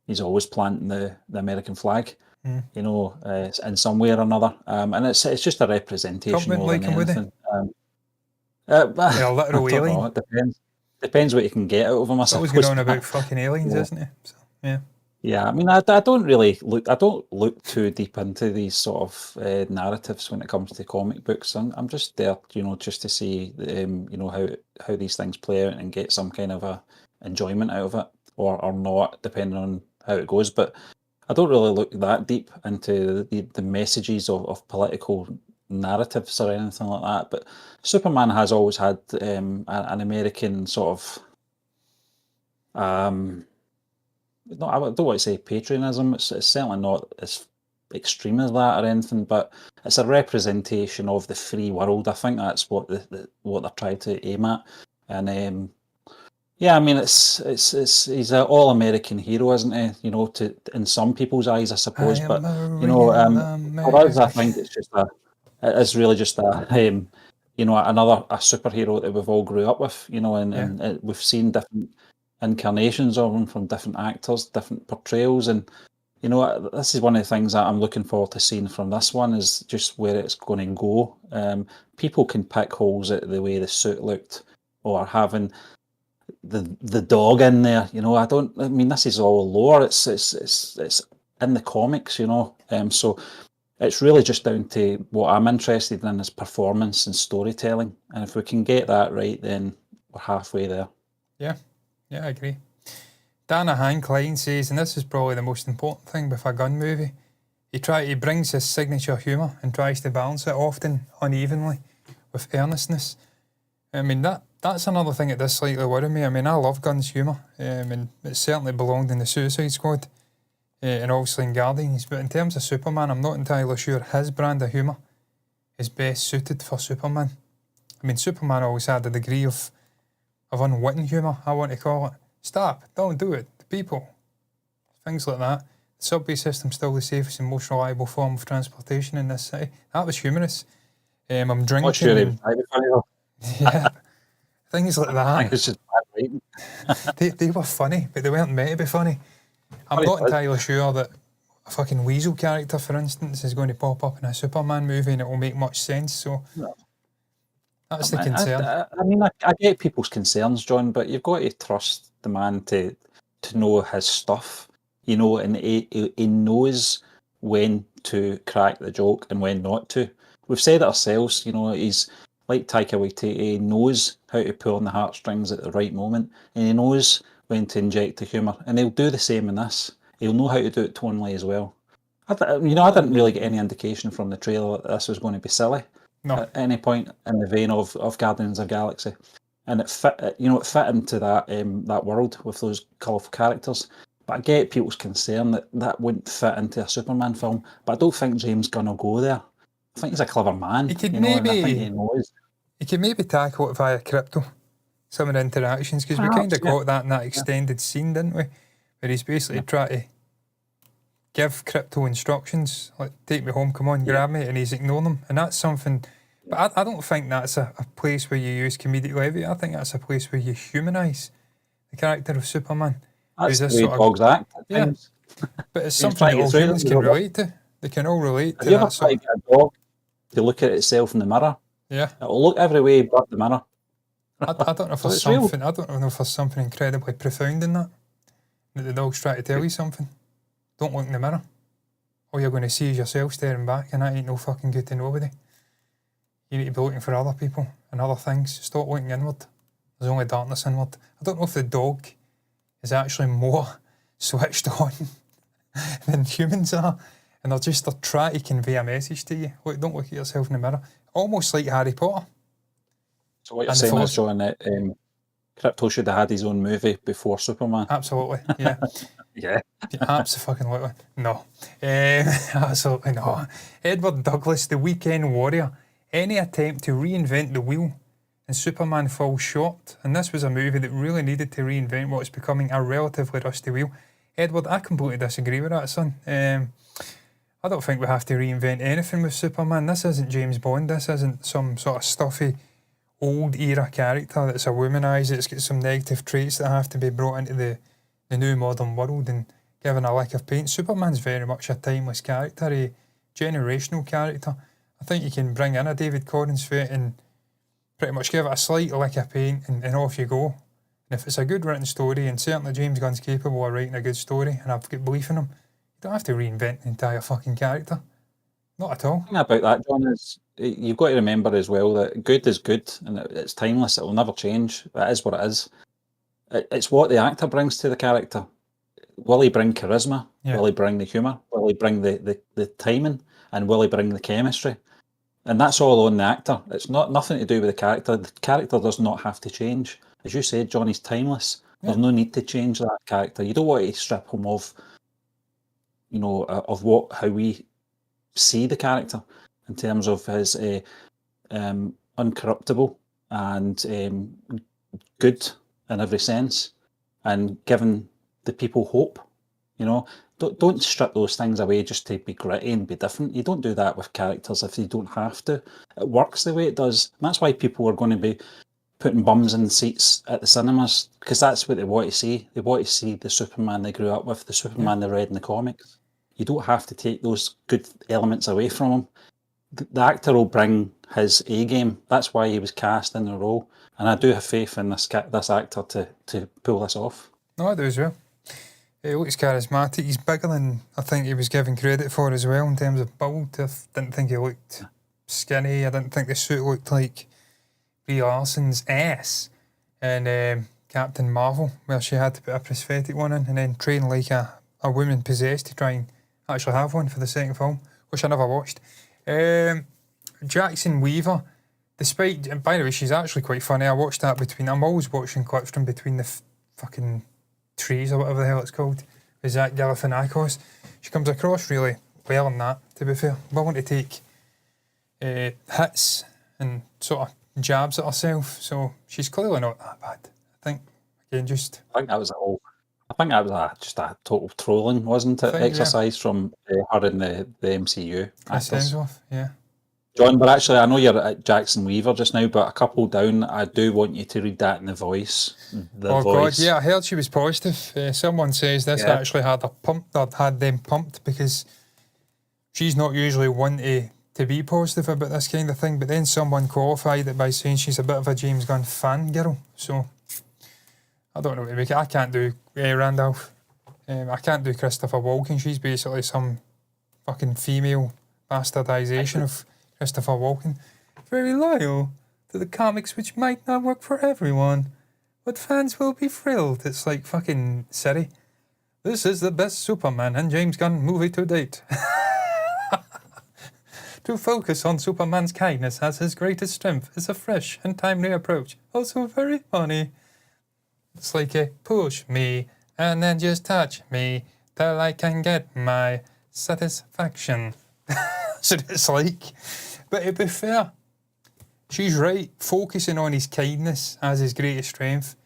he's always planting the American flag, in some way or another. And it's just a representation more than anything. Literal alien. Know, it depends what you can get out of him. I suppose. Always going on about fucking aliens, isn't it? So, yeah. Yeah, I mean, I don't really look. I don't look too deep into these sort of narratives when it comes to comic books. I'm just there, just to see, how these things play out and get some kind of a enjoyment out of it, or not, depending on how it goes. But I don't really look that deep into the messages of political narratives or anything like that. But Superman has always had an American sort of no, I don't want to say patriotism. It's certainly not as extreme as that or anything, but it's a representation of the free world. I think that's what what they're trying to aim at. And yeah, I mean, he's an all-American hero, isn't he? In some people's eyes, I suppose. But for us, I think it's really just another superhero that we've all grew up with. And we've seen different incarnations of him from different actors, different portrayals, and this is one of the things that I'm looking forward to seeing from this one, is just where it's going to go. People can pick holes at the way the suit looked, or having the dog in there. I mean, this is all lore. It's in the comics, you know. So it's really just down to what I'm interested in is performance and storytelling. And if we can get that right, then we're halfway there. Yeah, I agree. Danahan Klein says, and this is probably the most important thing with a Gunn movie, he brings his signature humour and tries to balance it, often unevenly, with earnestness. I mean, that's another thing that does slightly worry me. I mean, I love Gunn's humour, and it certainly belonged in the Suicide Squad, and obviously in Guardians, but in terms of Superman, I'm not entirely sure his brand of humour is best suited for Superman. I mean, Superman always had a degree of unwitting humour, I want to call it. Stop, don't do it, the people. Things like that. The subway system's still the safest and most reliable form of transportation in this city. That was humorous. I'm drinking. Not sure it was funny though. Yeah, things like that. I think it's just bad writing. They were funny, but they weren't meant to be funny. I'm not entirely sure that a fucking Weasel character, for instance, is going to pop up in a Superman movie and it will make much sense. So that's the concern. I mean, I get people's concerns, John, but you've got to trust the man to know his stuff, you know, and he knows when to crack the joke and when not to. We've said it ourselves, you know, he's like Taika Waititi, he knows how to pull on the heartstrings at the right moment, and he knows when to inject the humour, and he'll do the same in this. He'll know how to do it tonally as well. I didn't really get any indication from the trailer that this was going to be silly at any point in the vein of Guardians of the Galaxy, and it fit into that world with those colourful characters. But I get people's concern that wouldn't fit into a Superman film, but I don't think James Gunn will go there. I think he's a clever man. He could and I think he knows. He could maybe tackle it via crypto, some of the interactions, because we kind of got that in that extended scene, didn't we? Where he's basically trying to give crypto instructions, like, take me home, come on, grab me, and he's ignoring them. And that's something, but I don't think that's a place where you use comedic levity. I think that's a place where you humanise the character of Superman. That's the way dogs act. Yeah, but it's something that all humans can relate to. They can all relate to that. Have you ever tried to get a dog to look at itself in the mirror? Yeah. It'll look every way but the mirror. I don't know if there's something. I don't know if there's something incredibly profound in that the dog's trying to tell you something. Don't look in the mirror. All you're going to see is yourself staring back, and that ain't no fucking good to nobody. You need to be looking for other people and other things. Stop looking inward. There's only darkness inward. I don't know if the dog is actually more switched on than humans are, and they're trying to convey a message to you. Look, don't look at yourself in the mirror. Almost like Harry Potter. So what you're saying is, John, that Crypto should have had his own movie before Superman? Absolutely, yeah. Yeah. Absolutely. No. Absolutely not. Edward Douglas, The Weekend Warrior. Any attempt to reinvent the wheel and Superman falls short. And this was a movie that really needed to reinvent what is becoming a relatively rusty wheel. Edward, I completely disagree with that, son. I don't think we have to reinvent anything with Superman. This isn't James Bond. This isn't some sort of stuffy, old-era character that's a womanizer. It's got some negative traits that have to be brought into the new modern world and given a lick of paint. Superman's very much a timeless character, a generational character. I think you can bring in a David Corenswet and pretty much give it a slight lick of paint and off you go. And if it's a good written story, and certainly James Gunn's capable of writing a good story, and I've got belief in him, you don't have to reinvent the entire fucking character. Not at all. The thing about that, John, is you've got to remember as well that good is good and it's timeless. It will never change. It is what it is. It's what the actor brings to the character. Will he bring charisma? Yeah. Will he bring the humour? Will he bring the timing? And will he bring the chemistry? And that's all on the actor. It's nothing to do with the character. The character does not have to change. As you said, John, he's timeless. Yeah. There's no need to change that character. You don't want to strip him of, how we see the character in terms of his uncorruptible and good in every sense, and giving the people hope. Don't strip those things away just to be gritty and be different. You don't do that with characters if you don't have to. It works the way it does. And that's why people are going to be putting bums in seats at the cinemas, because that's what they want to see. They want to see the Superman they grew up with, the Superman they read in the comics. You don't have to take those good elements away from him. The actor will bring his A game. That's why he was cast in the role. And I do have faith in this actor to pull this off. No, I do as well. He looks charismatic. He's bigger than I think he was given credit for as well in terms of build. I didn't think he looked skinny. I didn't think the suit looked like Brie Larson's ass and Captain Marvel, where she had to put a prosthetic one in and then train like a woman possessed to try and actually have one for the second film, which I never watched. Jackson Weaver, despite, by the way, she's actually quite funny. I watched that I'm always watching clips from between the fucking trees or whatever the hell it's called, with Zach Galifianakis. She comes across really well in that, to be fair. Willing to take hits and sort of jabs at herself, so she's clearly not that bad. I think, again, just... I think that was just a total trolling, wasn't it? Exercise from her in the MCU Chris actors. Hemsworth, yeah. John, but actually, I know you're at Jackson Weaver just now, but a couple down, I do want you to read that in the voice. God, yeah, I heard she was positive. Someone says this actually had them pumped because she's not usually one to be positive about this kind of thing, but then someone qualified it by saying she's a bit of a James Gunn fangirl. So, I don't know what to make it. I can't do Randolph. I can't do Christopher Walken. She's basically some fucking female bastardisation of Christopher Walken. Very loyal to the comics, which might not work for everyone, but fans will be thrilled. It's like fucking Siri. This is the best Superman and James Gunn movie to date. To focus on Superman's kindness as his greatest strength is a fresh and timely approach. Also very funny. It's like a push me and then just touch me till I can get my satisfaction. That's what it's like. But to be fair, she's right. Focusing on his kindness as his greatest strength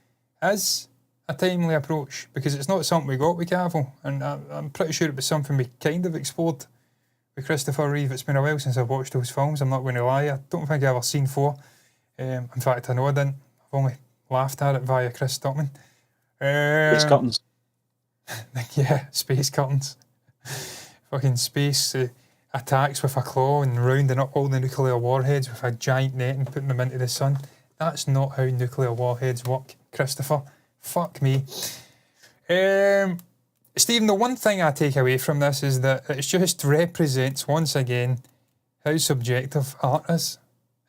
is a timely approach because it's not something we got with Cavill, and I'm pretty sure it was something we kind of explored with Christopher Reeve. It's been a while since I've watched those films, I'm not going to lie. I don't think I've ever seen 4. In fact, I know I didn't. I've only laughed at it via Chris Stockman. Space curtains. Yeah, space curtains. Fucking space attacks with a claw and rounding up all the nuclear warheads with a giant net and putting them into the sun. That's not how nuclear warheads work, Christopher. Fuck me. Stephen, the one thing I take away from this is that it just represents, once again, how subjective art is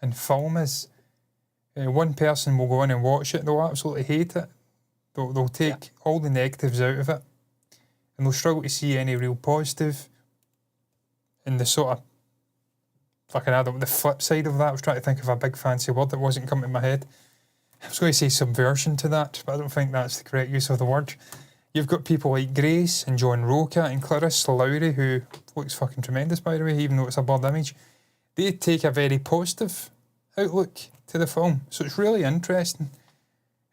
and film is. One person will go in and watch it, they'll absolutely hate it. They'll take all the negatives out of it, and they'll struggle to see any real positive. And the sort of the flip side of that, I was trying to think of a big fancy word that wasn't coming to my head. I was going to say subversion to that, but I don't think that's the correct use of the word. You've got people like Grace and John Roca and Clarissa Lowry, who looks fucking tremendous, by the way, even though it's a blurred image. They take a very positive outlook to the film. So it's really interesting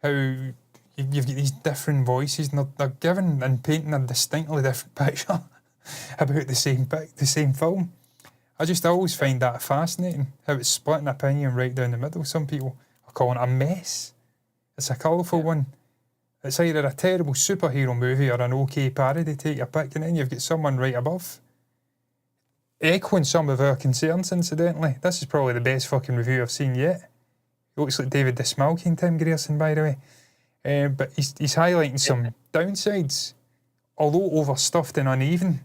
how you've got these different voices and they're given and painting a distinctly different picture about the same film. I always find that fascinating, how it's split an opinion right down the middle. Some people are calling it a mess. It's a colourful one. It's either a terrible superhero movie or an okay parody, take your pick, and then you've got someone right above echoing some of our concerns, incidentally. This is probably the best fucking review I've seen yet. It looks like David Dismalky and Tim Grierson, by the way. But he's highlighting some downsides. Although overstuffed and uneven,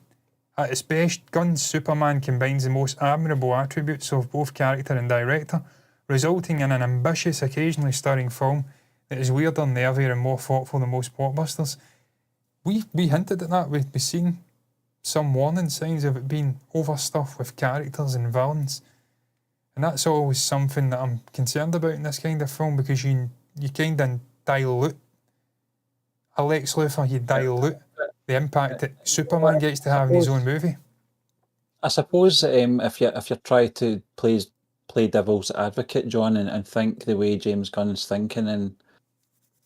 at its best, Gunn's Superman combines the most admirable attributes of both character and director, resulting in an ambitious, occasionally stirring film that is weirder, nervier and more thoughtful than most blockbusters. We hinted at that. We've seen some warning signs of it being overstuffed with characters and villains. And that's always something that I'm concerned about in this kind of film, because you kind of dilute Lex Luthor, you dilute the impact that Superman gets to have in his own movie. I suppose if you try to play devil's advocate, John, and think the way James Gunn's thinking, and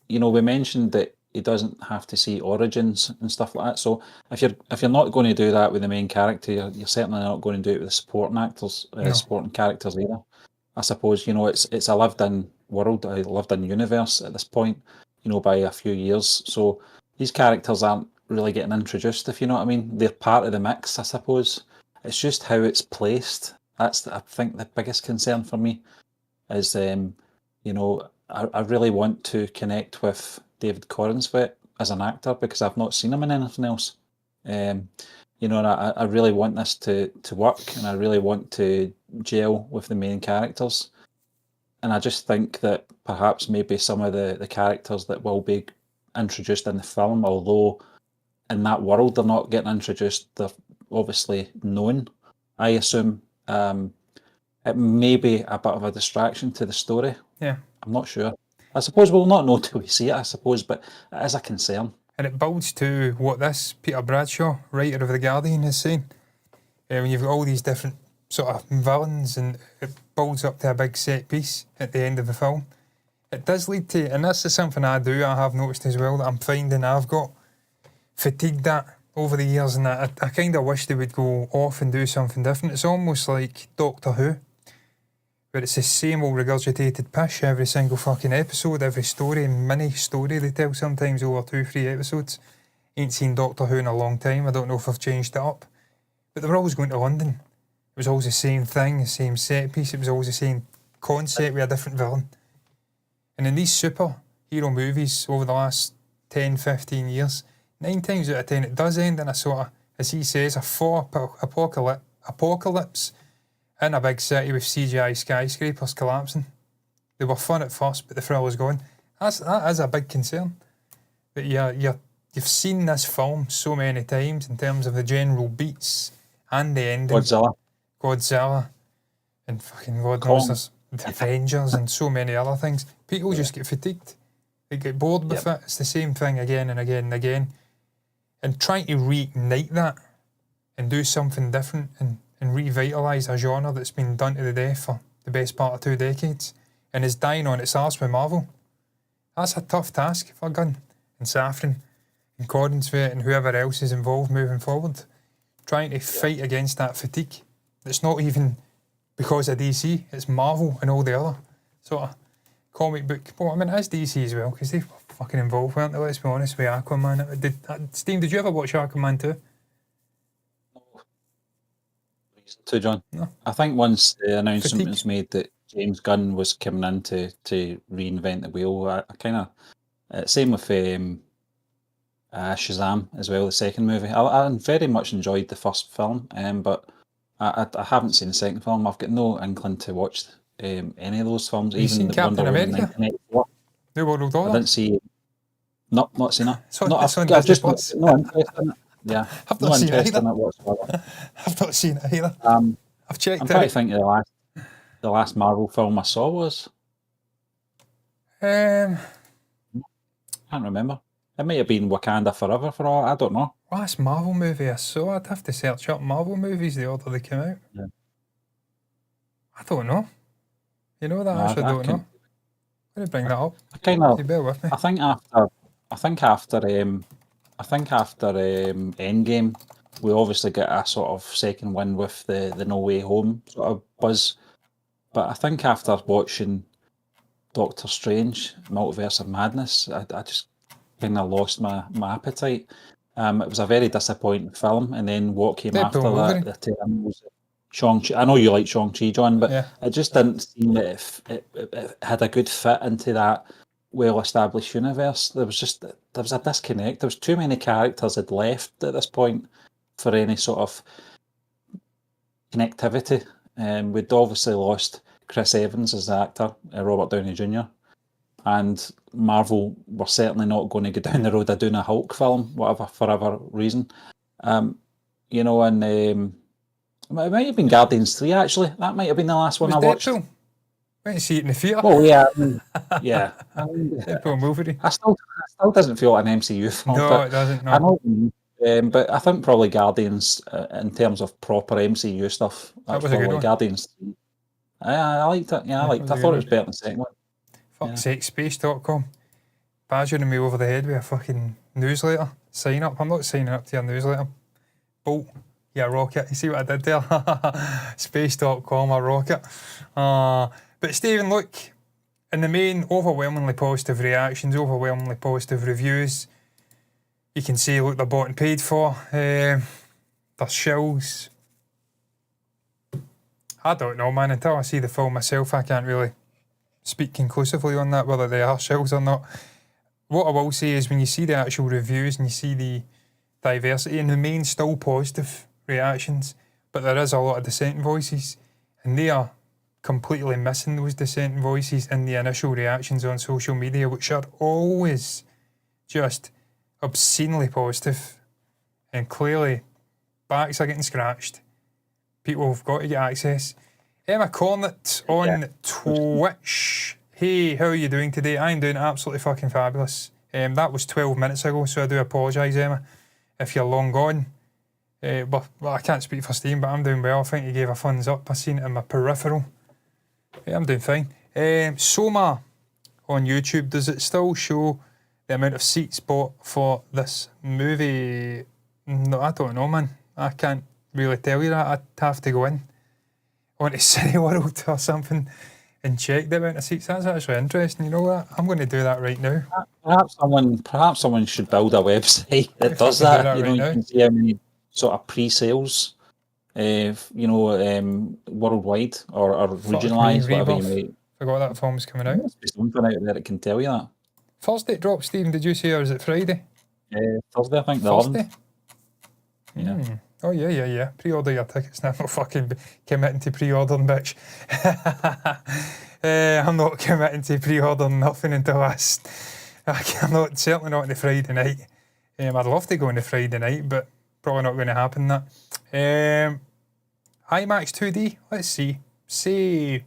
we mentioned that he doesn't have to see origins and stuff like that. So if you're not going to do that with the main character, you're certainly not going to do it with the supporting actors, supporting characters either. I suppose it's a lived-in world, a lived-in universe at this point, by a few years. So these characters aren't really getting introduced, if you know what I mean. They're part of the mix, I suppose. It's just how it's placed. That's, I think, the biggest concern for me is, I really want to connect with David Corenswet as an actor because I've not seen him in anything else. You know, and I really want this to work, and I really want to gel with the main characters. And I just think that perhaps maybe some of the characters that will be introduced in the film, although in that world they're not getting introduced, they're obviously known, I assume. It may be a bit of a distraction to the story. Yeah. I'm not sure. I suppose we'll not know till we see it, I suppose, but it is a concern. And it builds to what this Peter Bradshaw, writer of The Guardian, is saying. When you've got all these different sort of villains, and it builds up to a big set piece at the end of the film. It does lead to, and this is something I have noticed as well, that I'm finding I've got fatigued at over the years, and I kind of wish they would go off and do something different. It's almost like Doctor Who, where it's the same old regurgitated pish every single fucking episode, every story and mini story they tell, sometimes over 2-3 episodes. Ain't seen Doctor Who in a long time. I don't know if I've changed it up. But they were always going to London. It was always the same thing, the same set piece. It was always the same concept with a different villain. And in these superhero movies over the last 10, 15 years, 9 times out of 10 it does end in a sort of, as he says, a apocalypse in a big city with CGI skyscrapers collapsing. They were fun at first, but the thrill was gone. That is a big concern. But you've seen this film so many times in terms of the general beats and the ending. Godzilla, and fucking God knows there's the Avengers and so many other things. People just get fatigued. They get bored with it. It's the same thing again and again and again. And trying to reignite that and do something different and revitalise a genre that's been done to the death for the best part of 2 decades and is dying on its arse with Marvel. That's a tough task for Gunn and Safran and Coddensworth and whoever else is involved moving forward. Trying to fight against that fatigue. It's not even because of DC, it's Marvel and all the other sort of comic book. Well, I mean, it is DC as well, because they were fucking involved, weren't they? Let's be honest, with Aquaman. Steve, did you ever watch Aquaman 2? Reason to, John? No. I think once the announcement was made that James Gunn was coming in to reinvent the wheel, I kind of... same with Shazam as well, the second movie. I very much enjoyed the first film, but I haven't seen the second film. I've got no inkling to watch any of those films. Have you seen Captain America? New World Order? I didn't see... Not seen it. I've just no interest in it. Yeah, I've not seen it either. In it whatsoever. I've not seen it either. I've checked I'm it. trying to think of the last Marvel film I saw was... can't remember. It might have been Wakanda Forever for all, I don't know. Last Marvel movie I saw, I'd have to search up Marvel movies, the order they came out. Yeah. I don't know. You know that? I don't know. I'm going to bring that up. Bear with me. I think after Endgame, we obviously get a sort of second win with the No Way Home sort of buzz. But I think after watching Doctor Strange, Multiverse of Madness, I just kind of lost my appetite. It was a very disappointing film, and then what came after that, the term was Shang-Chi. I know you like Shang-Chi, John, but it just didn't seem that it had a good fit into that well-established universe. There was a disconnect. There was too many characters had left at this point for any sort of connectivity. We'd obviously lost Chris Evans as the actor, Robert Downey Jr., and Marvel were certainly not going to go down the road of doing a Hulk film, for whatever reason. You know, and it might have been Guardians 3, actually. That might have been the last one I watched. Deadpool. Went to see it in the theatre. Oh, yeah. Yeah. Deadpool movie. I still doesn't feel like an MCU film. No, it doesn't. No. I know, but I think probably Guardians, in terms of proper MCU stuff, that was a good one. Guardians 3. I liked it. Yeah, I liked it. I thought it was better than the second one. Fuck's sake, space.com. Badgering me over the head with a fucking newsletter. Sign up. I'm not signing up to your newsletter. Bolt. Yeah, rocket. You see what I did there? Space.com, a rocket. But Stephen, look, in the main, overwhelmingly positive reactions, overwhelmingly positive reviews. You can see, look, they're bought and paid for. They're shills. I don't know, man. Until I see the film myself, I can't really speak conclusively on that, whether they are shills or not. what I will say is when you see the actual reviews and you see the diversity, and the main still positive reactions, but there is a lot of dissenting voices, and they are completely missing those dissenting voices in the initial reactions on social media, which are always just obscenely positive, and clearly backs are getting scratched. People have got to get access. Emma Cornett on Twitch. Hey, how are you doing today? I'm doing absolutely fucking fabulous. That was 12 minutes ago, so I do apologise, Emma, if you're long gone. But I can't speak for Steve, but I'm doing well. I think he gave a thumbs up. I seen it in my peripheral. I'm doing fine. Soma on YouTube, does it still show the amount of seats bought for this movie? No, I don't know, man. I can't really tell you that. I'd have to go in onto Cineworld or something and check the amount of seats. That's actually interesting. You know what? I'm going to do that right now. Perhaps someone should build a website that does that. You know, you can see how many sort of pre-sales, worldwide or regionalised, whatever you may. Forgot that film's coming out. There's something out there that can tell you that. Thursday it dropped, Stephen. Did you say, or is it Friday? Thursday, I think. Thursday? Yeah. Oh, yeah. Pre-order your tickets now. I'm not fucking committing to pre-ordering, bitch. I'm not committing to pre-ordering nothing until I'm certainly not on the Friday night. I'd love to go on the Friday night, but probably not going to happen that. IMAX 2D, let's see. Say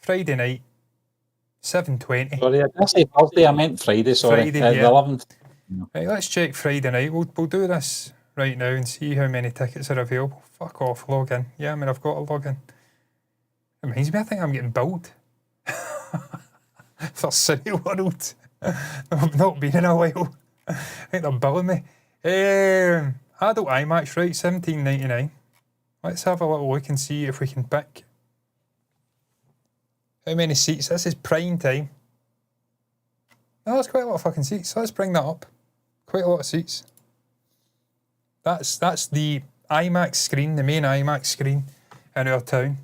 Friday night, 7:20. Sorry, I didn't say Thursday, I meant Friday, sorry. Friday, the 11th. Right, let's check Friday night. We'll do this right now and see how many tickets are available. Fuck off, log in. Yeah, I mean, I've got to log in. Reminds me, I think I'm getting billed for Cineworld. I've not been in a while. I think they're billing me. Adult IMAX, right, $17.99. Let's have a little look and see if we can pick how many seats. This is prime time. Oh, that's quite a lot of fucking seats. So let's bring that up. Quite a lot of seats. That's the IMAX screen, the main IMAX screen in our town.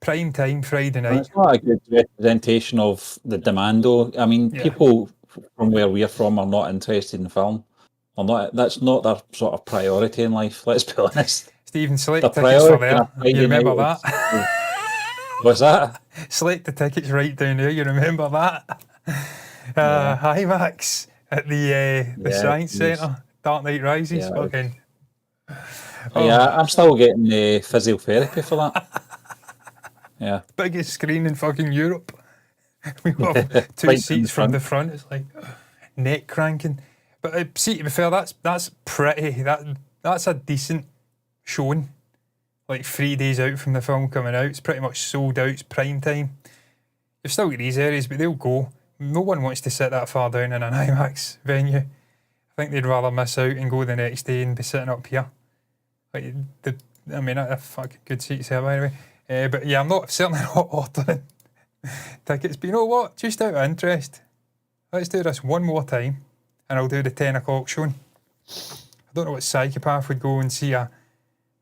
Prime time, Friday night. It's not a good representation of the demand, though. I mean, people from where we're from are not interested in film. That's not their sort of priority in life, let's be honest. Stephen, select the tickets for there. You remember that? What's that? Select the tickets right down there. You remember that? IMAX at the Science Centre. Dark Knight Rises. Fucking. Yeah, I'm still getting physiotherapy for that. Yeah. Biggest screen in fucking Europe. We got two seats from the front. It's like neck cranking. But see, to be fair, that's pretty. That's a decent showing. Like 3 days out from the film coming out, it's pretty much sold out. It's prime time. You've still got these areas, but they'll go. No one wants to sit that far down in an IMAX venue. I think they'd rather miss out and go the next day and be sitting up here. Like a fucking good seats here, by the way. But yeah, I'm certainly not ordering tickets. But you know what? Just out of interest, let's do this one more time, and I'll do the 10 o'clock showing. I don't know what psychopath would go and see a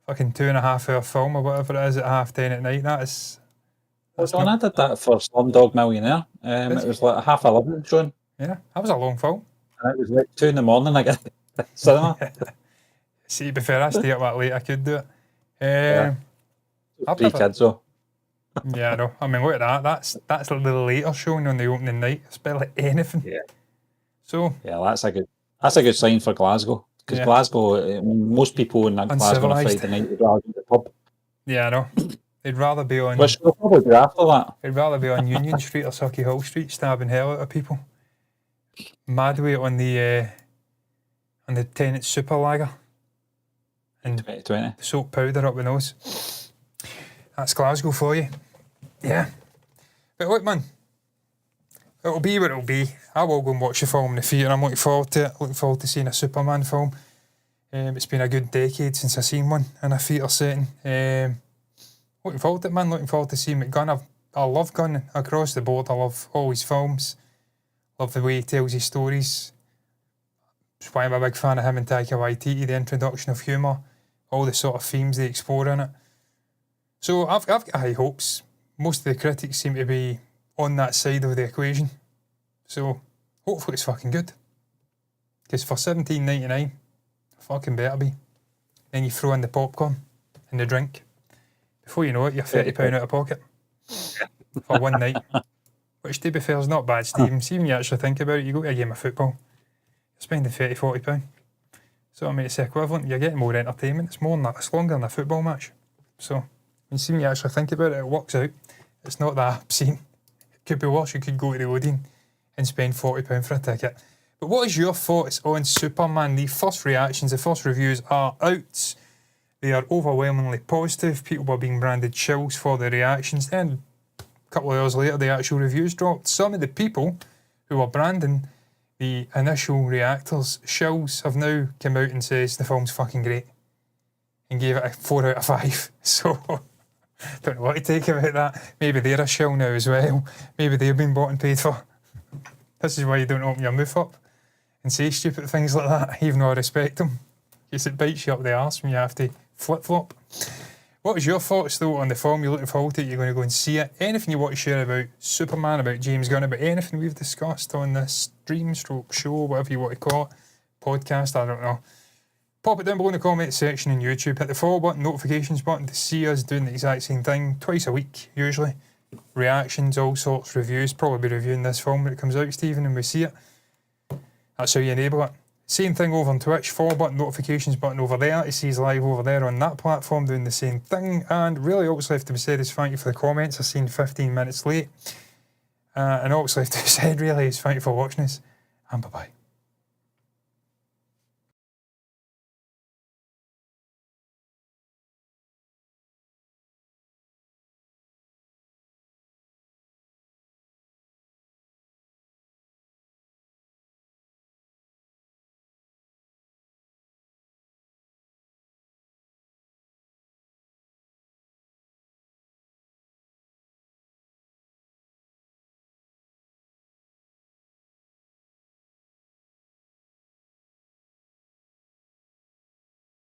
fucking 2.5 hour film or whatever it is at 10:30 at night. I did that for Slumdog Millionaire. It was like 11:30 showing. Yeah, that was a long film. And it was like 2 a.m. I guess. Cinema. See, to be fair, I stay up that late. I could do it. 3 kids though. Yeah, I know. I mean, look at that. That's a little later showing on the opening night. It's barely anything. Yeah. So. Yeah, that's a good sign for Glasgow. Because Glasgow, most people in Glasgow on a Friday night would rather be at the pub. Yeah, I know. They'd rather be on. Which they'll probably do after that. They'd rather be on Union Street or Sucky Hill Street, stabbing hell out of people. Madway on the Tennant Super Lager. And 2020. The soap powder up the nose. That's Glasgow for you. Yeah. But look, man, it'll be what it'll be. I will go and watch the film in the theatre. I'm looking forward to it. Looking forward to seeing a Superman film. It's been a good decade since I've seen one in a theatre setting. Looking forward to it, man. Looking forward to seeing McGunn. I love Gunn across the board. I love all his films. Love the way he tells his stories. That's why I'm a big fan of him and Taika Waititi, the introduction of humour, all the sort of themes they explore in it. So I've got high hopes. Most of the critics seem to be on that side of the equation. So hopefully it's fucking good. Because for $17.99, fucking better be. Then you throw in the popcorn and the drink. Before you know it, you're £30 out of pocket for one night. Which, to be fair, is not bad, Stephen. See, when you actually think about it, you go to a game of football, you're spending £30-40. So I mean, it's equivalent. You're getting more entertainment. It's more than that. It's longer than a football match. So when you actually think about it, it works out. It's not that obscene. It could be worse. You could go to the Odeon and spend £40 for a ticket. But what is your thoughts on Superman? The first reactions, the first reviews are out. They are overwhelmingly positive. People were being branded shills for the reactions. Then a couple of hours later, the actual reviews dropped. Some of the people who were branding the initial reactors shills have now come out and says the film's fucking great and gave it a 4 out of 5. So don't know what to take about that. Maybe they're a shill now as well. Maybe they've been bought and paid for. This is why you don't open your mouth up and say stupid things like that, even though I respect them. Because it bites you up the arse when you have to flip-flop. What is your thoughts, though, on the film? You're looking forward to it, you're going to go and see it. Anything you want to share about Superman, about James Gunn, about anything we've discussed on this stream, stroke, show, whatever you want to call it, podcast, I don't know. Pop it down below in the comment section on YouTube. Hit the follow button, notifications button to see us doing the exact same thing twice a week, usually. Reactions, all sorts, reviews. Probably be reviewing this film when it comes out, Stephen, and we see it. That's how you enable it. Same thing over on Twitch, follow button, notifications button over there. It sees live over there on that platform doing the same thing. And really all that's left to be said is thank you for the comments. I've seen 15 minutes late. And all that's left to be said really is thank you for watching us. And bye-bye.